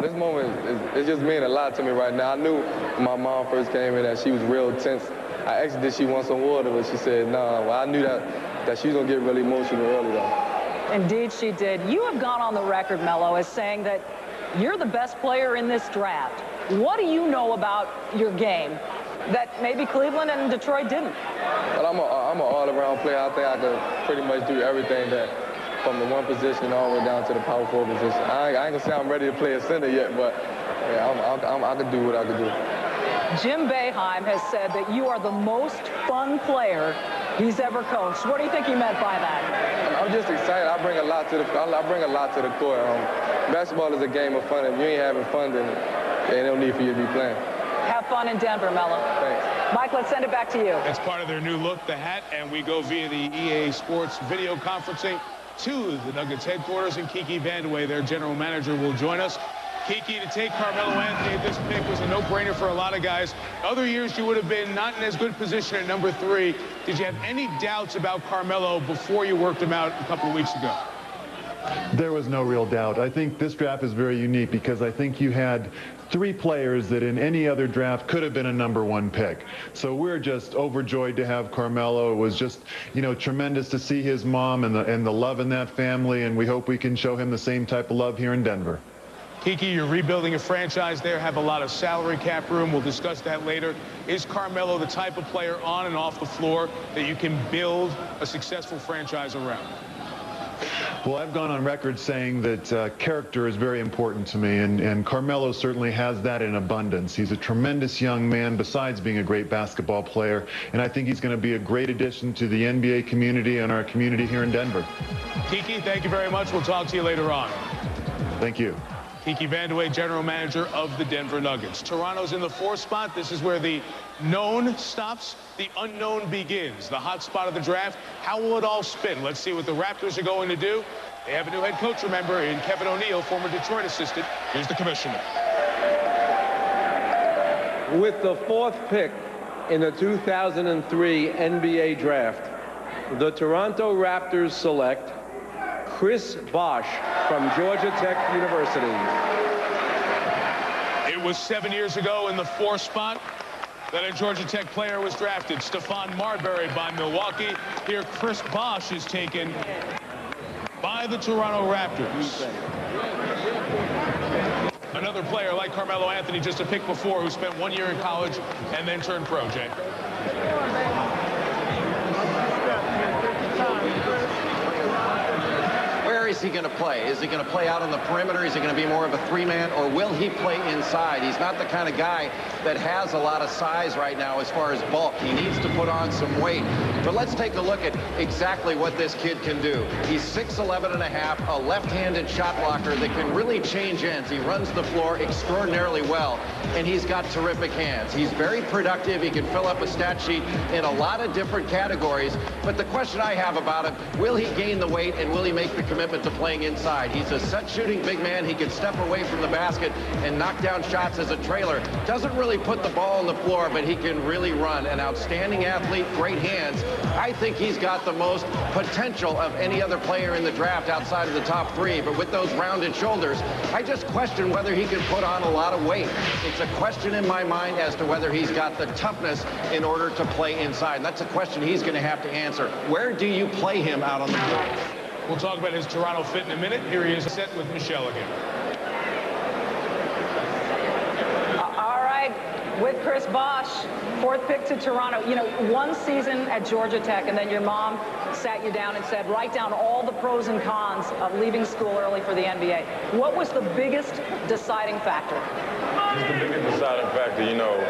S10: This moment is just meaning a lot to me right now. I knew when my mom first came in that she was real tense. I asked her, did she want some water, but she said no. Well, I knew that she was going to get really emotional early, though.
S9: Indeed she did. You have gone on the record, Melo, as saying that you're the best player in this draft. What do you know about your game that maybe Cleveland and Detroit didn't?
S10: Well, I'm an all-around player. I think I could pretty much do everything that, from the one position all the way down to the power forward position. I ain't gonna say I'm ready to play a center yet, but yeah, I can do what I can do.
S9: Jim Boeheim has said that you are the most fun player he's ever coached. What do you think he meant by that?
S10: I'm just excited. I bring a lot to the court. Basketball is a game of fun. If you ain't having fun, then there's no need for you to be playing.
S9: Have fun in Denver, Melo.
S10: Thanks.
S9: Mike, let's send it back to you.
S1: That's part of their new look, the hat, and we go via the EA Sports video conferencing to the Nuggets headquarters, and Kiki Vandeweghe, their general manager, will join us. Kiki, to take Carmelo Anthony at this pick was a no-brainer for a lot of guys. Other years you would have been not in as good position at number 3. Did you have any doubts about Carmelo before you worked him out a couple of weeks ago?
S20: There was no real doubt. I think this draft is very unique because I think you had 3 players that in any other draft could have been a #1 pick. So we're just overjoyed to have Carmelo. It was just, you know, tremendous to see his mom and the love in that family, and we hope we can show him the same type of love here in Denver.
S1: Kiki, you're rebuilding a franchise there, have a lot of salary cap room. We'll discuss that later. Is Carmelo the type of player on and off the floor that you can build a successful franchise around?
S20: Well, I've gone on record saying that character is very important to me, and Carmelo certainly has that in abundance. He's a tremendous young man besides being a great basketball player, and I think he's going to be a great addition to the NBA community and our community here in Denver.
S1: Kiki, thank you very much. We'll talk to you later on.
S20: Thank you.
S1: Kiki Vandeweghe, general manager of the Denver Nuggets. Toronto's in the 4th spot. This is where the known stops, the unknown begins. The hot spot of the draft. How will it all spin? Let's see what the Raptors are going to do. They have a new head coach, remember, in Kevin O'Neal, former Detroit assistant. Here's the commissioner.
S17: With the 4th pick in the 2003 NBA draft, the Toronto Raptors select Chris Bosh from Georgia Tech University.
S1: It was 7 years ago in the 4th spot that a Georgia Tech player was drafted. Stephon Marbury by Milwaukee. Here, Chris Bosh is taken by the Toronto Raptors. Another player like Carmelo Anthony, just a pick before, who spent 1 year in college and then turned pro, Jay.
S3: Where is he going to play? Is he going to play out on the perimeter? Is he going to be more of a 3-man, or will he play inside? He's not the kind of guy that has a lot of size right now as far as bulk. He needs to put on some weight. But let's take a look at exactly what this kid can do. He's 6'11 and a half, a left-handed shot blocker that can really change ends. He runs the floor extraordinarily well, and he's got terrific hands. He's very productive. He can fill up a stat sheet in a lot of different categories. But the question I have about him, will he gain the weight, and will he make the commitment to playing inside? He's a set-shooting big man. He can step away from the basket and knock down shots as a trailer. Doesn't really put the ball on the floor, but he can really run. An outstanding athlete, great hands. I think he's got the most potential of any other player in the draft outside of the top 3, but with those rounded shoulders, I just question whether he can put on a lot of weight. It's a question in my mind as to whether he's got the toughness in order to play inside. And that's a question he's going to have to answer. Where do you play him out on the floor?
S1: We'll talk about his Toronto fit in a minute. Here he is set with Michelle again.
S9: All right, with Chris Bosh, 4th pick to Toronto. You know, 1 season at Georgia Tech, and then your mom sat you down and said, write down all the pros and cons of leaving school early for the NBA. What was the biggest deciding factor?
S19: The biggest deciding factor, you know,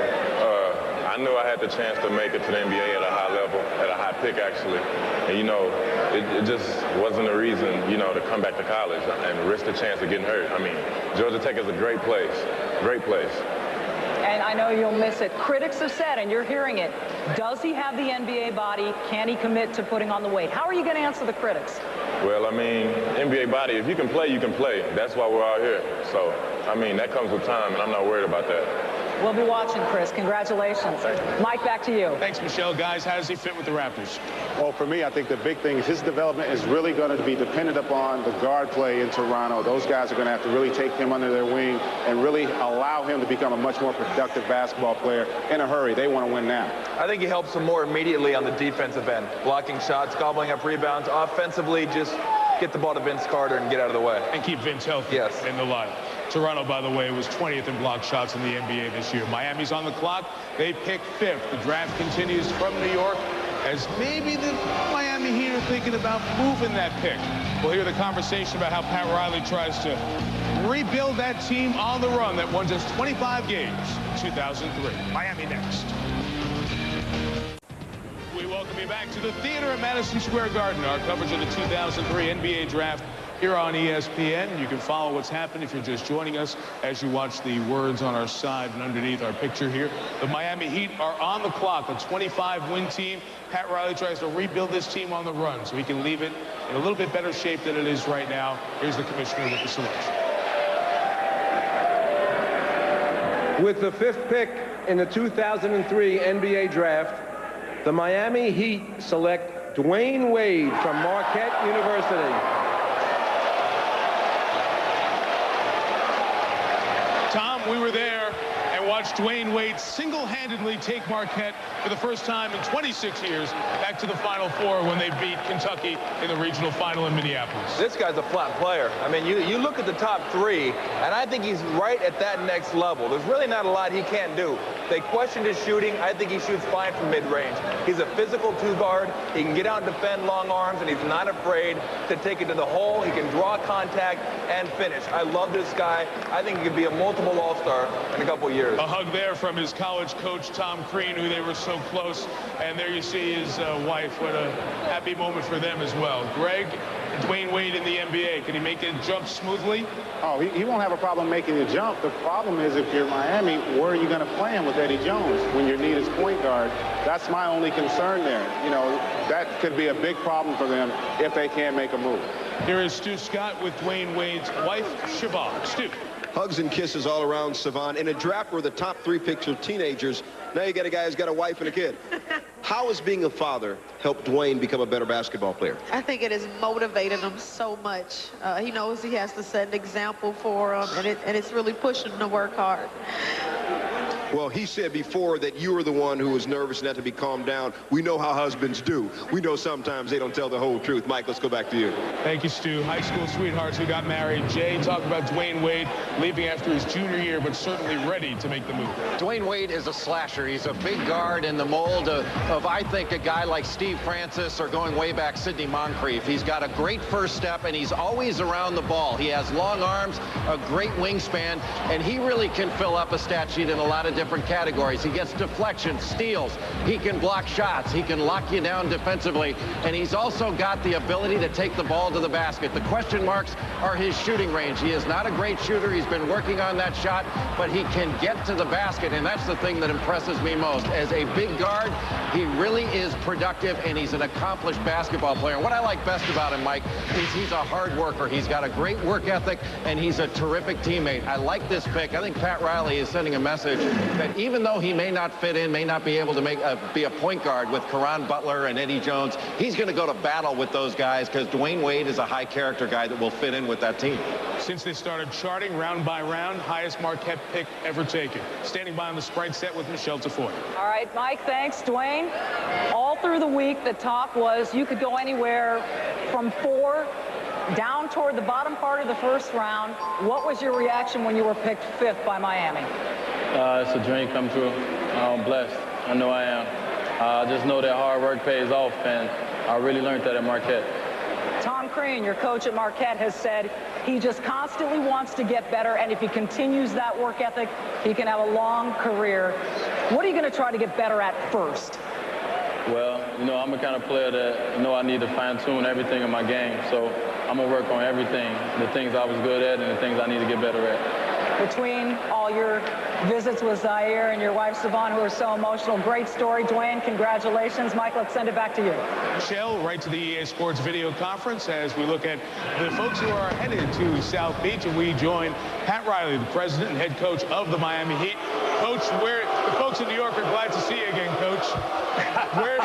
S19: I knew I had the chance to make it to the NBA at a high level, at a high pick, actually. And, you know, it just wasn't a reason, you know, to come back to college and risk the chance of getting hurt. I mean, Georgia Tech is a great place, great place.
S9: And I know you'll miss it. Critics have said, and you're hearing it, does he have the NBA body? Can he commit to putting on the weight? How are you going to answer the critics?
S19: Well, I mean, NBA body, if you can play, you can play. That's why we're out here. So, I mean, that comes with time, and I'm not worried about that.
S9: We'll be watching, Chris. Congratulations. Mike, back to you.
S1: Thanks, Michelle. Guys, how does he fit with the Raptors?
S4: Well, for me, I think the big thing is his development is really going to be dependent upon the guard play in Toronto. Those guys are going to have to really take him under their wing and really allow him to become a much more productive basketball player in a hurry. They want to win now.
S5: I think he helps him more immediately on the defensive end. Blocking shots, gobbling up rebounds. Offensively, just get the ball to Vince Carter and get out of the way.
S1: And keep Vince healthy in the line. Toronto, by the way, was 20th in block shots in the NBA this year. Miami's on the clock. They pick 5th. The draft continues from New York as maybe the Miami Heat are thinking about moving that pick. We'll hear the conversation about how Pat Riley tries to rebuild that team on the run that won just 25 games in 2003. Miami next. We welcome you back to the theater at Madison Square Garden. Our coverage of the 2003 NBA Draft here on ESPN. You can follow what's happening if you're just joining us as you watch the words on our side and underneath our picture here. The Miami Heat are on the clock, a 25-win team. Pat Riley tries to rebuild this team on the run so he can leave it in a little bit better shape than it is right now. Here's the commissioner with the selection.
S17: With the 5th pick in the 2003 NBA Draft, the Miami Heat select Dwyane Wade from Marquette University.
S1: Tom, we were there, and to watch Dwyane Wade single-handedly take Marquette for the first time in 26 years back to the Final Four when they beat Kentucky in the regional final in Minneapolis.
S5: This guy's a flat player. I mean, you look at the top three, and I think he's right at that next level. There's really not a lot he can't do. They questioned his shooting. I think he shoots fine from mid-range. He's a physical two-guard. He can get out and defend long arms, and he's not afraid to take it to the hole. He can draw contact and finish. I love this guy. I think he could be a multiple All-Star in a couple years.
S1: A hug there from his college coach, Tom Crean, who they were so close. And there you see his wife. What a happy moment for them as well. Greg, Dwyane Wade in the NBA, can he make it jump smoothly?
S4: Oh, he won't have a problem making the jump. The problem is if you're Miami, where are you going to play him with Eddie Jones when your need is point guard? That's my only concern there. You know, that could be a big problem for them if they can't make a move.
S1: Here is Stu Scott with Dwyane Wade's wife, Siobhan. Stu.
S7: Hugs and kisses all around Savon. In a draft where the top 3 picks are teenagers, now you got a guy who's got a wife and a kid. How has being a father helped Dwyane become a better basketball player?
S21: I think it has motivated him so much. He knows he has to set an example for him, and it's really pushing him to work hard.
S7: Well, he said before that you were the one who was nervous and had to be calmed down. We know how husbands do. We know sometimes they don't tell the whole truth. Mike, let's go back to you.
S1: Thank you, Stu. High school sweethearts who got married. Jay talked about Dwyane Wade leaving after his junior year, but certainly ready to make the move.
S3: Dwyane Wade is a slasher. He's a big guard in the mold of I think, a guy like Steve Francis or going way back, Sidney Moncrief. He's got a great first step, and he's always around the ball. He has long arms, a great wingspan, and he really can fill up a stat sheet in a lot of different categories. He gets deflections, steals. He can block shots. He can lock you down defensively, and he's also got the ability to take the ball to the basket. The question marks are his shooting range. He is not a great shooter. He's been working on that shot, but he can get to the basket, and that's the thing that impresses me most. As a big guard, he really is productive, and he's an accomplished basketball player. What I like best about him, Mike, is he's a hard worker. He's got a great work ethic, and he's a terrific teammate. I like this pick. I think Pat Riley is sending a message that even though he may not fit in, may not be able to be a point guard with Caron Butler and Eddie Jones, he's going to go to battle with those guys because Dwyane Wade is a high character guy that will fit in with that team.
S1: Since they started charting round by round, highest Marquette pick ever taken. Standing by on the Sprite set with Michelle Tafoya.
S9: All right, Mike, thanks. Dwyane, all through the week, the talk was you could go anywhere from 4 down toward the bottom part of the first round. What was your reaction when you were picked 5th by Miami?
S11: It's a dream come true. I'm blessed. I know I am. I just know that hard work pays off, and I really learned that at Marquette.
S9: Tom Crean, your coach at Marquette, has said he just constantly wants to get better, and if he continues that work ethic, he can have a long career. What are you going to try to get better at first?
S11: Well, you know, I'm the kind of player that, you know, I need to fine-tune everything in my game, so I'm going to work on everything, the things I was good at and the things I need to get better at.
S9: Between all your visits with Zaire and your wife, Savon, who are so emotional, great story. Dwyane, congratulations. Mike, let's send it back to you.
S1: Michelle, right to the EA Sports video conference as we look at the folks who are headed to South Beach, and we join Pat Riley, the president and head coach of the Miami Heat. Coach, the folks in New York are glad to see you again, Coach. Where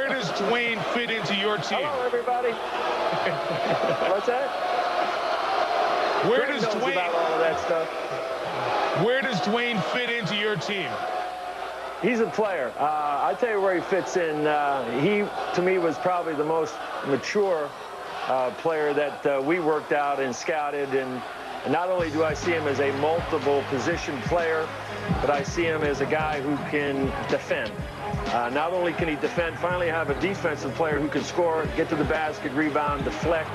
S1: does Dwyane fit into your team?
S22: Hello, everybody. What's that?
S1: Where does Dwyane
S22: about all of that stuff?
S1: Where does Dwyane fit into your team?
S22: He's a player. I tell you where he fits in. He, to me, was probably the most mature player that we worked out and scouted. And not only do I see him as a multiple position player, but I see him as a guy who can defend. Not only can he defend, finally have a defensive player who can score, get to the basket, rebound, deflect.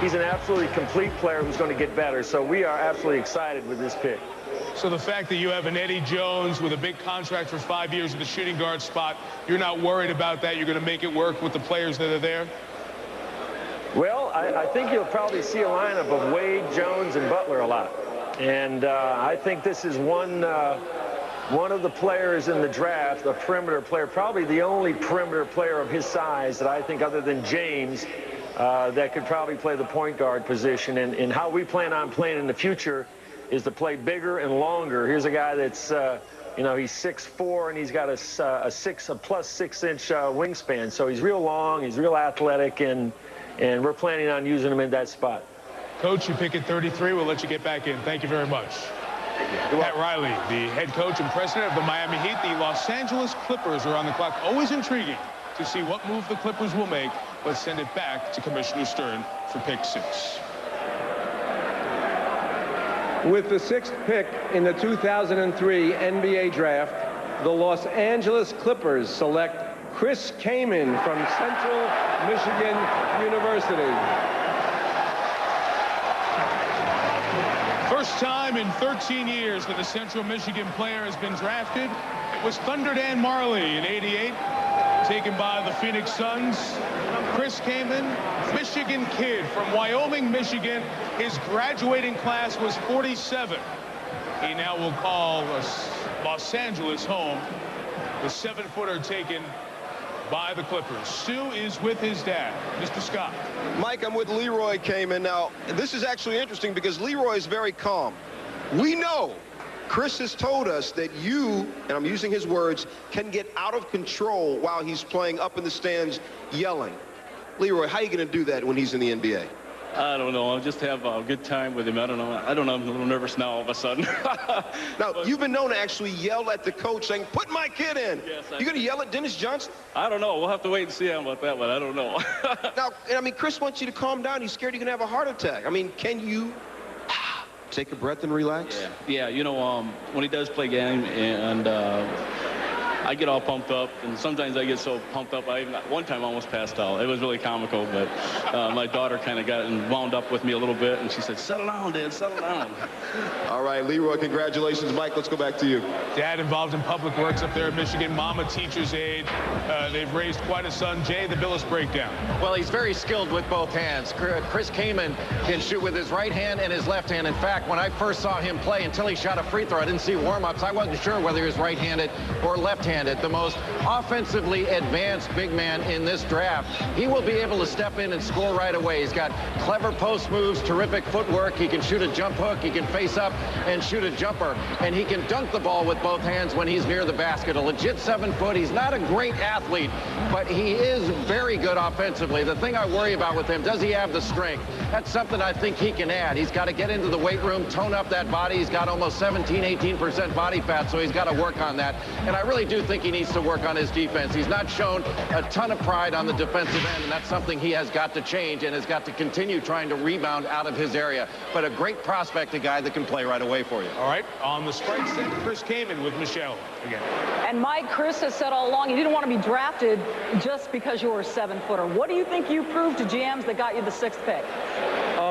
S22: He's an absolutely complete player who's going to get better. So we are absolutely excited with this pick.
S1: So the fact that you have an Eddie Jones with a big contract for 5 years at the shooting guard spot, you're not worried about that? You're going to make it work with the players that are there?
S22: Well, I think you'll probably see a lineup of Wade, Jones, and Butler a lot. And I think this is one of the players in the draft, a perimeter player, probably the only perimeter player of his size that I think, other than James, that could probably play the point guard position. And how we plan on playing in the future is to play bigger and longer. Here's a guy that's, you know, he's 6'4", and he's got a plus 6-inch wingspan. So he's real long, he's real athletic, and we're planning on using him in that spot.
S1: Coach, you pick at 33. We'll let you get back in. Thank you very much. Pat Riley, the head coach and president of the Miami Heat. The Los Angeles Clippers are on the clock. Always intriguing to see what move the Clippers will make. Let's send it back to Commissioner Stern for pick 6.
S17: With the 6th pick in the 2003 NBA Draft, the Los Angeles Clippers select Chris Kaman from Central Michigan University.
S1: First time in 13 years that a Central Michigan player has been drafted. It was Thunder Dan Marley in '88, taken by the Phoenix Suns. Chris Kaman, Michigan kid from Wyoming, Michigan. His graduating class was 47. He now will call Los Angeles home. The 7-footer taken by the Clippers. Stu is with his dad, Mr. Scott.
S7: Mike, I'm with Leroy Kaman. Now, this is actually interesting because Leroy is very calm. We know Chris has told us that you, and I'm using his words, can get out of control while he's playing up in the stands yelling. Leroy, how are you going to do that when he's in the NBA?
S2: I don't know. I'll just have a good time with him. I don't know. I'm a little nervous now all of a sudden.
S7: Now, you've been known to actually yell at the coach saying, put my kid in.
S2: Yes,
S7: you going to yell at Dennis Johnson?
S2: I don't know. We'll have to wait and see about that one. I don't know.
S7: Now, I mean, Chris wants you to calm down. He's scared you're going to have a heart attack. I mean, can you take a breath and relax?
S2: Yeah, you know, when he does play game and I get all pumped up, and sometimes I get so pumped up, one time I almost passed out. It was really comical, but my daughter kind of got wound up with me a little bit, and she said, settle down, Dad, settle down.
S7: All right, Leroy, congratulations. Mike, let's go back to you.
S1: Dad involved in public works up there in Michigan. Mom, a teacher's aide. They've raised quite a son. Jay, the Billis breakdown.
S3: Well, he's very skilled with both hands. Chris Kaman can shoot with his right hand and his left hand. In fact, when I first saw him play, until he shot a free throw, I didn't see warm-ups. I wasn't sure whether he was right-handed or left-handed. The most offensively advanced big man in this draft. He will be able to step in and score right away. He's got clever post moves, terrific footwork. He can shoot a jump hook. He can face up and shoot a jumper. And he can dunk the ball with both hands when he's near the basket. A legit 7-foot. He's not a great athlete, but he is very good offensively. The thing I worry about with him, does he have the strength? That's something I think he can add. He's got to get into the weight room, tone up that body. He's got almost 17-18% body fat, so he's got to work on that. And I really do think he needs to work on his defense. He's not shown a ton of pride on the defensive end, and that's something he has got to change and has got to continue trying to rebound out of his area. But a great prospect, a guy that can play right away for you.
S1: All right, on the strike set, Chris Kaman with Michelle again.
S9: And Mike, Chris has said all along you didn't want to be drafted just because you were a 7-footer. What do you think you proved to GMs that got you the 6th pick?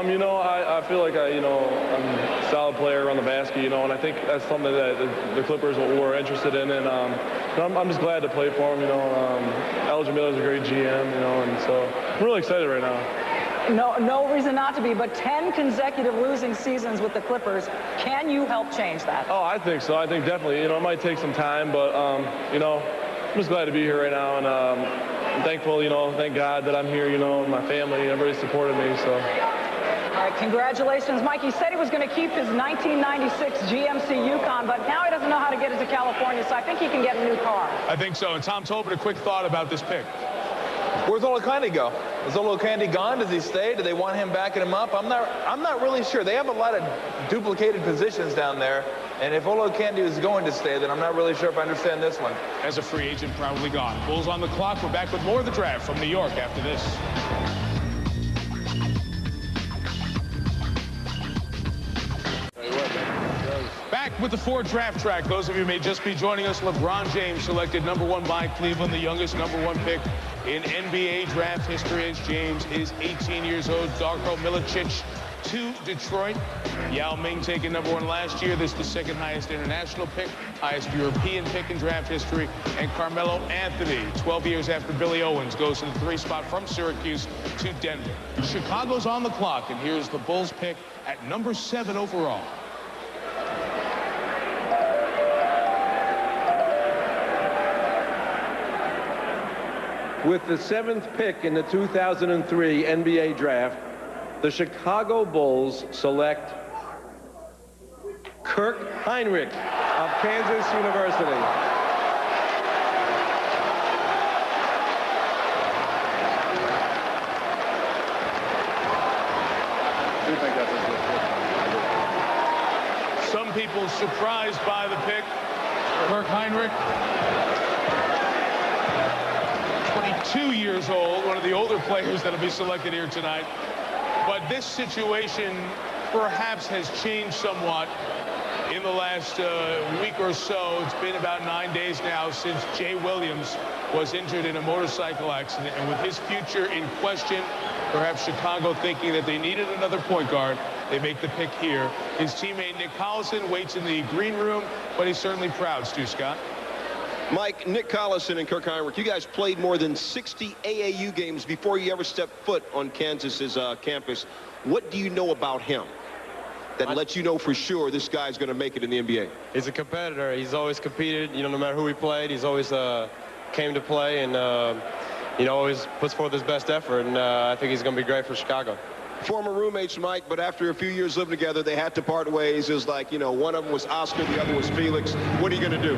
S10: You know, I feel like I'm a solid player on the basket, you know, and I think that's something that the Clippers were interested in, and I'm just glad to play for them, you know. Elgin Miller's a great GM, you know, and so I'm really excited right now.
S9: No reason not to be, but 10 consecutive losing seasons with the Clippers. Can you help change that?
S10: Oh, I think so. I think definitely, you know, it might take some time, but, you know, I'm just glad to be here right now, and I'm thankful, you know, thank God that I'm here, you know, my family, everybody supported me, so.
S9: All right, congratulations, Mike. He said he was going to keep his 1996 GMC Yukon, but now he doesn't know how to get it to California, so I think he can get a new car.
S1: I think so. And Tom Tolbert, a quick thought about this pick.
S5: Where's Olakandi go? Is Olakandi gone? Does he stay? Do they want him backing him up? I'm not really sure. They have a lot of duplicated positions down there, and if Olakandi is going to stay, then I'm not really sure if I understand this one.
S1: As a free agent, probably gone. Bulls on the clock. We're back with more of the draft from New York after this. Back with the Ford Draft Track. Those of you who may just be joining us, LeBron James selected #1 by Cleveland, the youngest #1 pick in NBA draft history, as James is 18 years old. Darko Miličić to Detroit. Yao Ming taken #1 last year. This is the second highest international pick, highest European pick in draft history. And Carmelo Anthony, 12 years after Billy Owens, goes to the 3 spot from Syracuse to Denver. Chicago's on the clock, and here's the Bulls pick at #7 overall.
S17: With the 7th pick in the 2003 NBA Draft, the Chicago Bulls select Kirk Hinrich of Kansas University.
S1: Some people surprised by the pick. Kirk Hinrich, 22 years old, one of the older players that will be selected here tonight. But this situation perhaps has changed somewhat in the last week or so. It's been about 9 days now since Jay Williams was injured in a motorcycle accident. And with his future in question, perhaps Chicago thinking that they needed another point guard, they make the pick here. His teammate Nick Collison waits in the green room, but he's certainly proud, Stu Scott.
S7: Mike, Nick Collison and Kirk Hinrich, you guys played more than 60 AAU games before you ever stepped foot on Kansas's campus. What do you know about him that lets you know for sure this guy's going to make it in the NBA?
S8: He's a competitor. He's always competed, you know, no matter who he played. He's always came to play and, you know, always puts forth his best effort. And I think he's going to be great for Chicago.
S7: Former roommates, Mike, but after a few years living together, they had to part ways. It was like, you know, one of them was Oscar, the other was Felix. What are you going to do?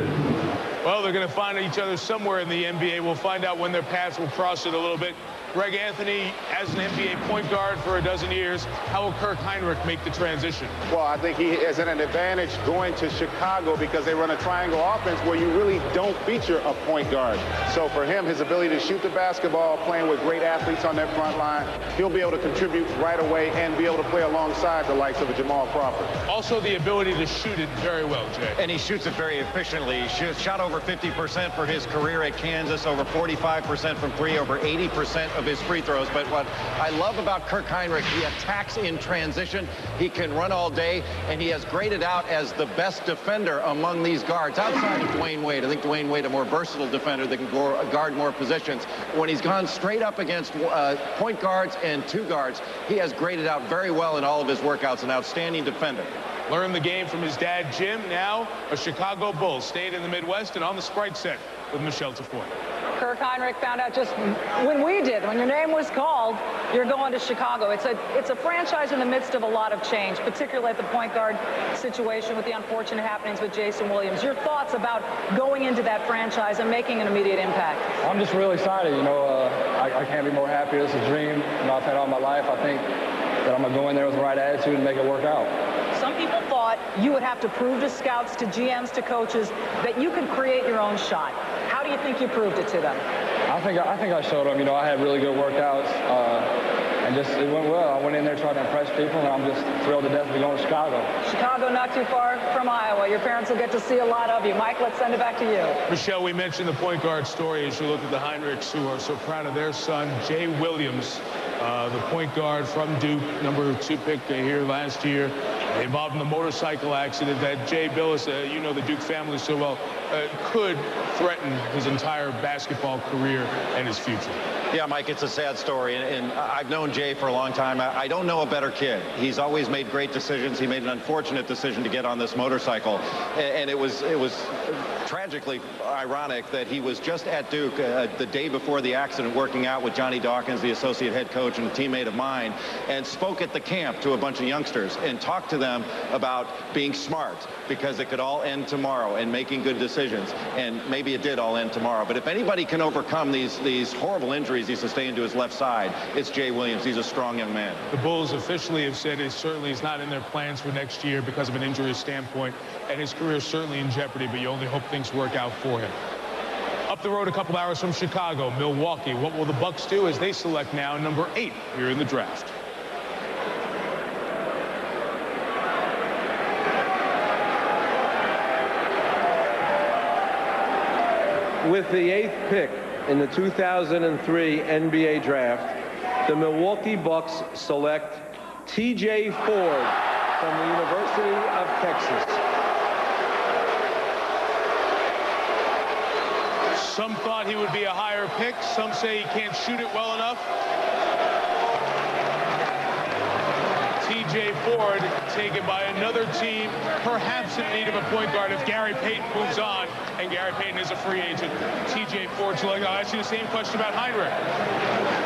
S1: Well, they're going to find each other somewhere in the NBA. We'll find out when their paths will cross it a little bit. Greg Anthony, as an NBA point guard for a dozen years, how will Kirk Hinrich make the transition?
S4: Well, I think he is at an advantage going to Chicago because they run a triangle offense where you really don't feature a point guard. So for him, his ability to shoot the basketball, playing with great athletes on that front line, he'll be able to contribute right away and be able to play alongside the likes of a Jamal Crawford.
S1: Also the ability to shoot it very well, Jay.
S3: And he shoots it very efficiently. He shot over 50% for his career at Kansas, over 45% from three, over 80% of his free throws. But what I love about Kirk Hinrich, he attacks in transition. He can run all day, and he has graded out as the best defender among these guards outside of Dwyane Wade. I think Dwyane Wade, a more versatile defender that can guard more positions. When he's gone straight up against point guards and two guards, he has graded out very well in all of his workouts, an outstanding defender.
S1: Learned the game from his dad, Jim, now a Chicago Bull. Stayed in the Midwest and on the Sprite set with Michelle Tafoya.
S9: Kirk Hinrich found out just when we did, when your name was called, you're going to Chicago. It's a franchise in the midst of a lot of change, particularly at the point guard situation with the unfortunate happenings with Jason Williams. Your thoughts about going into that franchise and making an immediate impact?
S12: I'm just really excited. You know, I can't be more happy. It's a dream, you know, I've had all my life. I think that I'm going to go in there with the right attitude and make it work out.
S9: Some people thought you would have to prove to scouts, to GMs, to coaches that you could create your own shot. How do you think you proved it to them?
S12: I think I showed them. You know, I had really good workouts, and just it went well. I went in there trying to impress people, and I'm just thrilled to death to be going to Chicago.
S9: Chicago, not too far from Iowa. Your parents will get to see a lot of you. Mike, let's send it back to you.
S1: Michelle, we mentioned the point guard story as you look at the Hinrichs, who are so proud of their son, Jay Williams, the point guard from Duke, #2 pick here last year, involved in the motorcycle accident that Jay Billis, you know the Duke family so well, could threaten his entire basketball career and his future.
S3: Yeah, Mike, it's a sad story, and I've known Jay for a long time. I don't know a better kid. He's always made great decisions. He made an unfortunate decision to get on this motorcycle, and it was tragically ironic that he was just at Duke the day before the accident, working out with Johnny Dawkins, the associate head coach and a teammate of mine, and spoke at the camp to a bunch of youngsters and talked to them about being smart, because it could all end tomorrow, and making good decisions. And maybe it did all end tomorrow. But if anybody can overcome these horrible injuries he sustained to his left side, it's Jay Williams. He's a strong young man.
S1: The Bulls officially have said it certainly is not in their plans for next year because of an injury standpoint, and his career is certainly in jeopardy, but you only hope things work out for him. Up the road a couple hours from Chicago, Milwaukee. What will the Bucks do as they select now #8 here in the draft?
S17: With the 8th pick in the 2003 NBA draft, the Milwaukee Bucks select T.J. Ford from the University of Texas.
S1: Some thought he would be a higher pick. Some say he can't shoot it well enough. T.J. Ford taken by another team, perhaps in need of a point guard if Gary Payton moves on, and Gary Payton is a free agent. T.J. Ford, so I'll ask you the same question about Hinrich.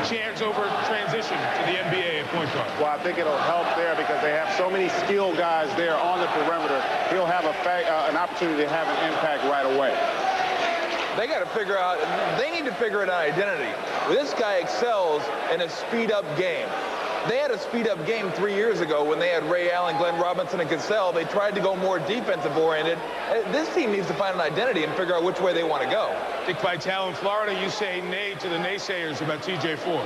S1: Chance over transition to the NBA at point guard.
S4: Well, I think it'll help there because they have so many skilled guys there on the perimeter. He'll have an opportunity to have an impact right away.
S5: They got to figure out, they need to figure out an identity. This guy excels in a speed-up game. They had a speed-up game 3 years ago when they had Ray Allen, Glenn Robinson, and Cassell. They tried to go more defensive-oriented. This team needs to find an identity and figure out which way they want to go.
S1: Dick Vitale in Florida, you say nay to the naysayers about TJ Ford.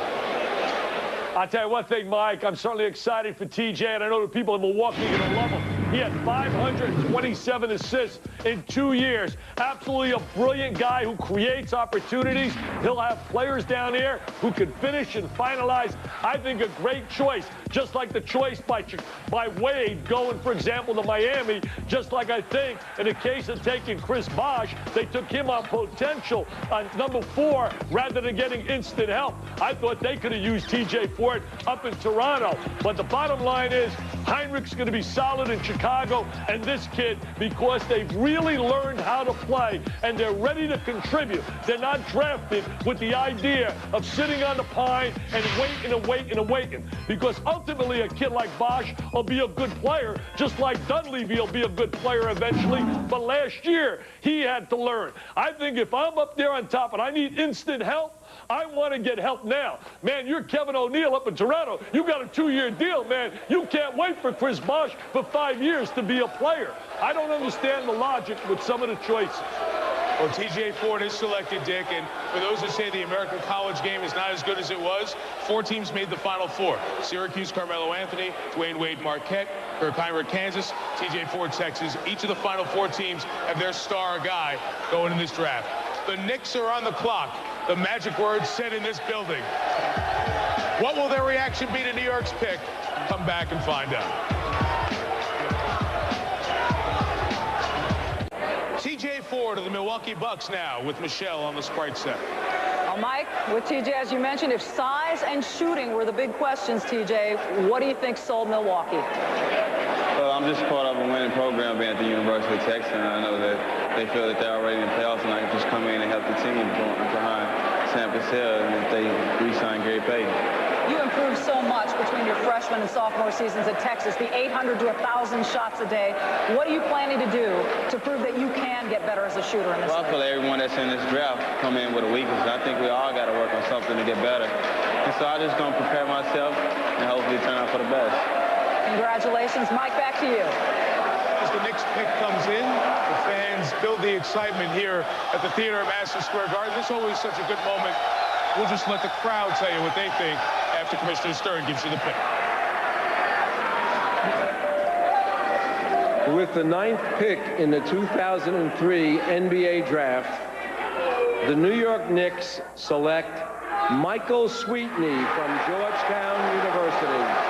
S6: I'll tell you one thing, Mike. I'm certainly excited for TJ, and I know the people in Milwaukee are going to love him. He had 527 assists in 2 years. Absolutely a brilliant guy who creates opportunities. He'll have players down there who can finish and finalize. I think a great choice, just like the choice by Wade going, for example, to Miami, just like I think in the case of taking Chris Bosh, they took him on potential on number 4 rather than getting instant help. I thought they could have used TJ Ford up in Toronto. But the bottom line is Hinrich's going to be solid in Chicago, and this kid, because they've really learned how to play and they're ready to contribute. They're not drafted with the idea of sitting on the pine and waiting. Because ultimately a kid like Bosh will be a good player, just like Dunleavy will be a good player eventually. But last year, he had to learn. I think if I'm up there on top and I need instant help, I want to get help now. Man, you're Kevin O'Neill up in Toronto. You got a 2-year deal, man. You can't wait for Chris Bosh for 5 years to be a player. I don't understand the logic with some of the choices.
S1: Well, TJ Ford is selected, Dick, and for those who say the American college game is not as good as it was, 4 teams made the Final Four. Syracuse, Carmelo Anthony, Dwyane Wade, Marquette, Kirk Hinrich, Kansas, TJ Ford, Texas. Each of the Final Four teams have their star guy going in this draft. The Knicks are on the clock. The magic words said in this building. What will their reaction be to New York's pick? Come back and find out. TJ Ford of the Milwaukee Bucks now with Michelle on the Sprite set.
S9: Well, Mike, with TJ, as you mentioned, if size and shooting were the big questions, TJ, what do you think sold Milwaukee?
S14: Well, I'm just part of a winning program being at the University of Texas, and I know that they feel that they're already in the playoffs, and I can just come in and help the team behind Sam Cassell if they re-sign Gary Payton.
S9: You improved so much between your freshman and sophomore seasons at Texas, the 800 to 1,000 shots a day. What are you planning to do to prove that you can get better as a shooter in this league?
S14: Well, I feel like everyone that's in this draft come in with a weakness. I think we all got to work on something to get better. And so I'm just going to prepare myself and hopefully turn out for the best. Congratulations. Mike, back to you.
S1: As the Knicks pick comes in, the fans build the excitement here at the theater at Madison Square Garden. This is always such a good moment. We'll just let the crowd tell you what they think after Commissioner Stern gives you the pick.
S17: With the 9th pick in the 2003 NBA draft, the New York Knicks select Michael Sweetney from Georgetown University.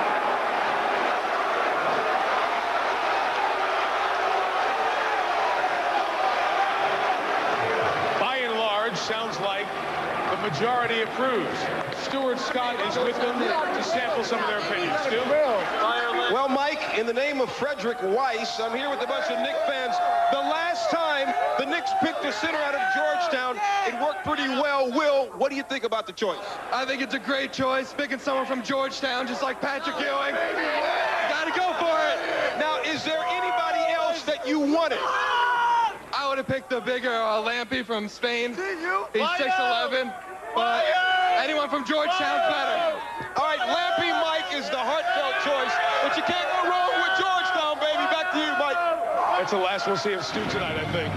S1: Sounds like the majority approves. Stuart Scott is with them to sample some of their opinions. Stu?
S7: Well, Mike, in the name of Frederick Weiss, I'm here with a bunch of Knicks fans. The last time the Knicks picked a center out of Georgetown, it worked pretty well. Will, what do you think about the choice?
S15: I think it's a great choice, picking someone from Georgetown, just like Patrick Ewing. Gotta go for it.
S7: Now, is there anybody else that you wanted?
S15: I would have picked the bigger Lampy from Spain. He's 6'11", but anyone from Georgetown's better.
S7: All right, Lampy Mike is the heartfelt choice, but you can't go wrong with Georgetown, baby. Back to you, Mike.
S1: That's the last we'll see of Stu tonight, I think.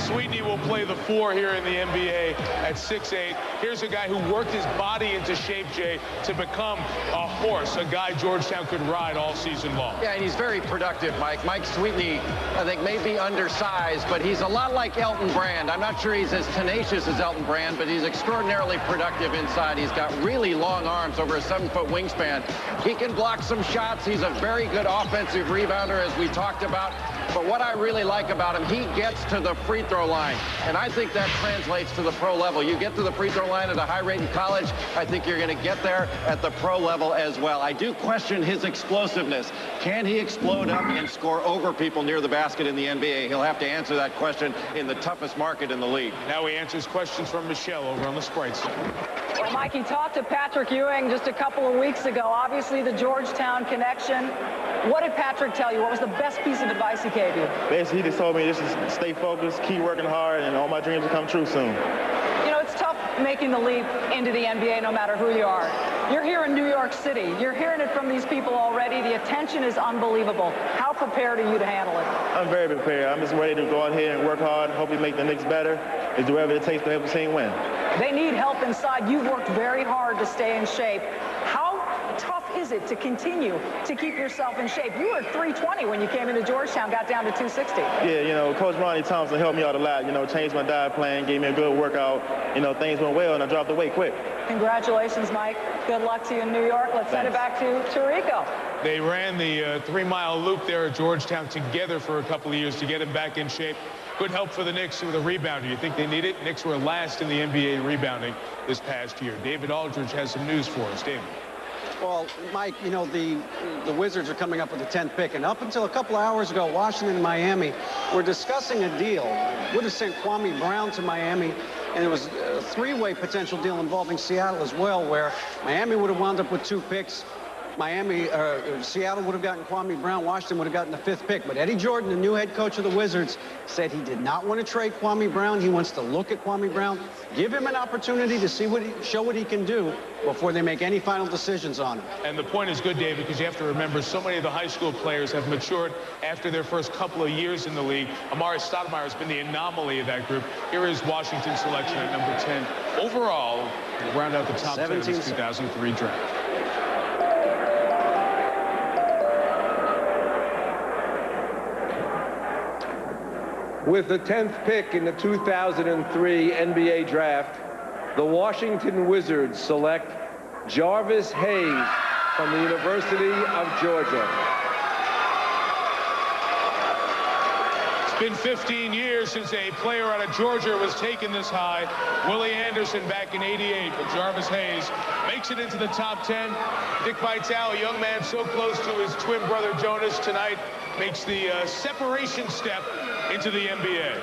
S1: Sweetney will play the 4 here in the NBA at 6'8". Here's a guy who worked his body into shape, Jay, to become a horse, a guy Georgetown could ride all season long.
S3: Yeah, and he's very productive, Mike. Mike Sweetney, I think, may be undersized, but he's a lot like Elton Brand. I'm not sure he's as tenacious as Elton Brand, but he's extraordinarily productive inside. He's got really long arms, over a 7-foot wingspan. He can block some shots. He's a very good offensive rebounder, as we talked about. But what I really like about him, he gets to the free throw line, and I think that translates to the pro level. You get to the free throw line at a high rate in college, I think you're going to get there at the pro level as well. I do question his explosiveness. Can he explode up and score over people near the basket in the NBA? He'll have to answer that question in the toughest market in the league.
S1: Now he answers questions from Michelle over on the Sprite Center.
S9: Well, Mike, he talked to Patrick Ewing just a couple of weeks ago. Obviously, the Georgetown connection. What did Patrick tell you? What was the best piece of advice he gave you?
S16: Basically, he just told me just to stay focused, keep working hard, and all my dreams will come true soon.
S9: You know, it's tough making the leap into the NBA no matter who you are. You're here in New York City. You're hearing it from these people already. The attention is unbelievable. How prepared are you to handle it?
S16: I'm very prepared. I'm just ready to go out here and work hard, hopefully make the Knicks better, and do whatever it takes to help the team win.
S9: They need help inside. You've worked very hard to stay in shape. How tough is it to continue to keep yourself in shape? You were at 320 when you came into Georgetown, got down to 260.
S16: Yeah, you know, Coach Ronnie Thompson helped me out a lot. You know, changed my diet plan, gave me a good workout. You know, things went well, and I dropped the weight quick.
S9: Congratulations, Mike. Good luck to you in New York. Let's send it back to Rico.
S1: They ran the 3-mile loop there at Georgetown together for a couple of years to get him back in shape. Good help for the Knicks with a rebounder. You think they need it? Knicks were last in the NBA rebounding this past year. David Aldridge has some news for us. David.
S13: Well, Mike, you know, the Wizards are coming up with the 10th pick, and up until a couple of hours ago, Washington and Miami were discussing a deal. Would have sent Kwame Brown to Miami, and it was a three-way potential deal involving Seattle as well, where Miami would have wound up with 2 picks. Seattle would have gotten Kwame Brown. Washington would have gotten the 5th pick. But Eddie Jordan, the new head coach of the Wizards, said he did not want to trade Kwame Brown. He wants to look at Kwame Brown, give him an opportunity to see show what he can do before they make any final decisions on him.
S1: And the point is good, David, because you have to remember so many of the high school players have matured after their first couple of years in the league. Amari Stoudemire has been the anomaly of that group. Here is Washington's selection at number 10. Overall, we'll round out the top 10 of this 2003 draft.
S17: With the 10th pick in the 2003 NBA draft, the Washington Wizards select Jarvis Hayes from the University of Georgia.
S1: It's been 15 years since a player out of Georgia was taken this high. Willie Anderson back in '88, but Jarvis Hayes makes it into the top 10. Dick Vitale, a young man so close to his twin brother Jonas tonight, makes the separation step into the NBA.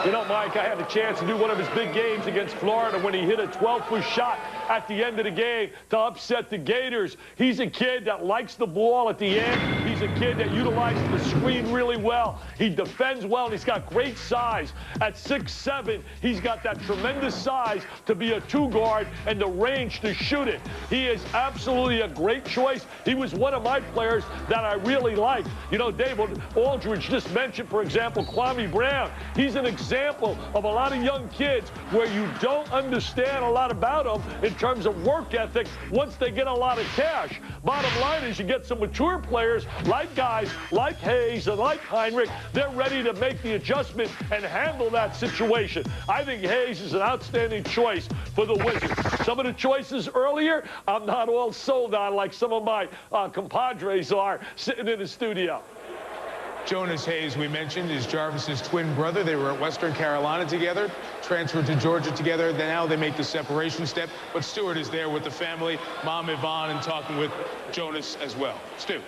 S6: You know, Mike, I had the chance to do one of his big games against Florida when he hit a 12-foot shot at the end of the game to upset the Gators. He's a kid that likes the ball at the end. He's a kid that utilizes the screen really well. He defends well, and he's got great size. At 6'7", he's got that tremendous size to be a 2-guard and the range to shoot it. He is absolutely a great choice. He was one of my players that I really liked. You know, David Aldridge just mentioned, for example, Kwame Brown. He's an example of a lot of young kids where you don't understand a lot about them in terms of work ethic once they get a lot of cash. Bottom line is you get some mature players like guys like Hayes and like Hinrich. They're ready to make the adjustment and handle that situation. I think Hayes is an outstanding choice for the Wizards. Some of the choices earlier, I'm not all sold on like some of my compadres are sitting in the studio.
S1: Jonas Hayes, we mentioned, is Jarvis's twin brother. They were at Western Carolina together, transferred to Georgia together. Now they make the separation step. But Stewart is there with the family, Mom Yvonne, and talking with Jonas as well. Stu.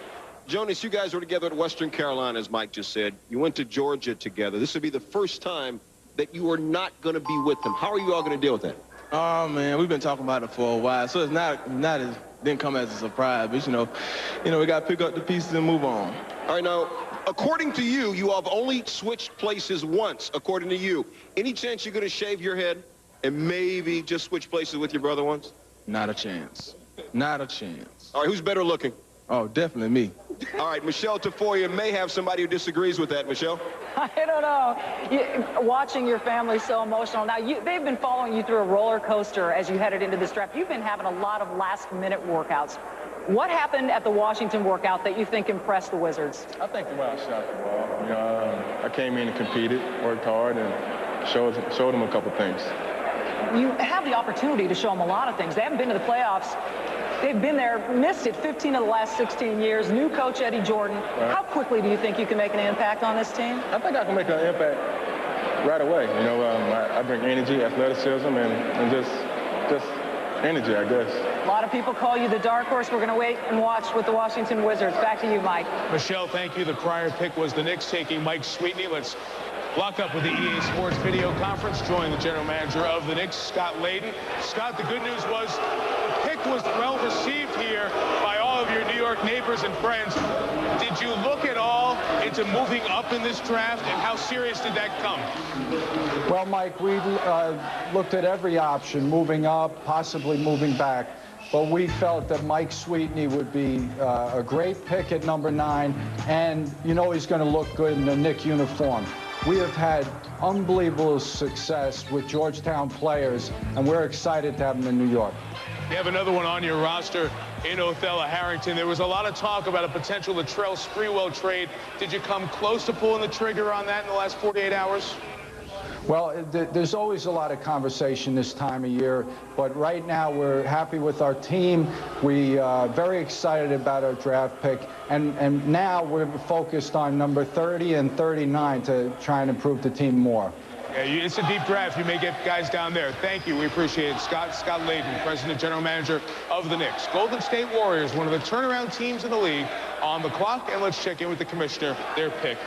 S7: Jonas, you guys were together at Western Carolina, as Mike just said. You went to Georgia together. This would be the first time that you are not going to be with them. How are you all going to deal with that?
S11: Oh, man, we've been talking about it for a while, so it's not as, didn't come as a surprise. But, you know, we got to pick up the pieces and move on.
S7: All right, now, according to you, you have only switched places once, according to you. Any chance you're going to shave your head and maybe just switch places with your brother once?
S11: Not a chance. Not a chance.
S7: All right, who's better looking?
S11: Oh, definitely me.
S7: All right, Michelle Tafoya may have somebody who disagrees with that. Michelle?
S9: I don't know. Watching your family so emotional. Now, they've been following you through a roller coaster as you headed into this draft. You've been having a lot of last-minute workouts. What happened at the Washington workout that you think impressed the Wizards?
S19: I think the way I shot the ball. You know, I came in and competed, worked hard, and showed them a couple things.
S9: You have the opportunity to show them a lot of things. They haven't been to the playoffs. They've been there, missed it 15 of the last 16 years. New coach Eddie Jordan. Right. How quickly do you think you can make an impact on this team?
S19: I think I can make an impact right away. You know, I bring energy, athleticism, and just energy, I guess.
S9: A lot of people call you the dark horse. We're going to wait and watch with the Washington Wizards. Back to you, Mike.
S1: Michelle, thank you. The prior pick was the Knicks taking Mike Sweetney. Let's lock up with the EA Sports video conference. Join the general manager of the Knicks, Scott Layden. Scott, the good news was the pick was well received here by all of your New York York neighbors and friends. Did you look at all into moving up in this draft, and how serious did that come?
S18: Well, Mike, we looked at every option, moving up, possibly moving back. But we felt that Mike Sweetney would be a great pick at number 9, and you know he's going to look good in the Knick uniform. We have had unbelievable success with Georgetown players, and we're excited to have them in New York.
S1: You have another one on your roster in Othello Harrington. There was a lot of talk about a potential Latrell Sprewell trade. Did you come close to pulling the trigger on that in the last 48 hours?
S18: Well, there's always a lot of conversation this time of year, but right now we're happy with our team. We are very excited about our draft pick, and now we're focused on number 30 and 39 to try and improve the team more.
S1: Yeah, it's a deep draft. You may get guys down there. Thank you. We appreciate it. Scott Layden, President General Manager of the Knicks. Golden State Warriors, one of the turnaround teams in the league, on the clock, and let's check in with the commissioner, their pick.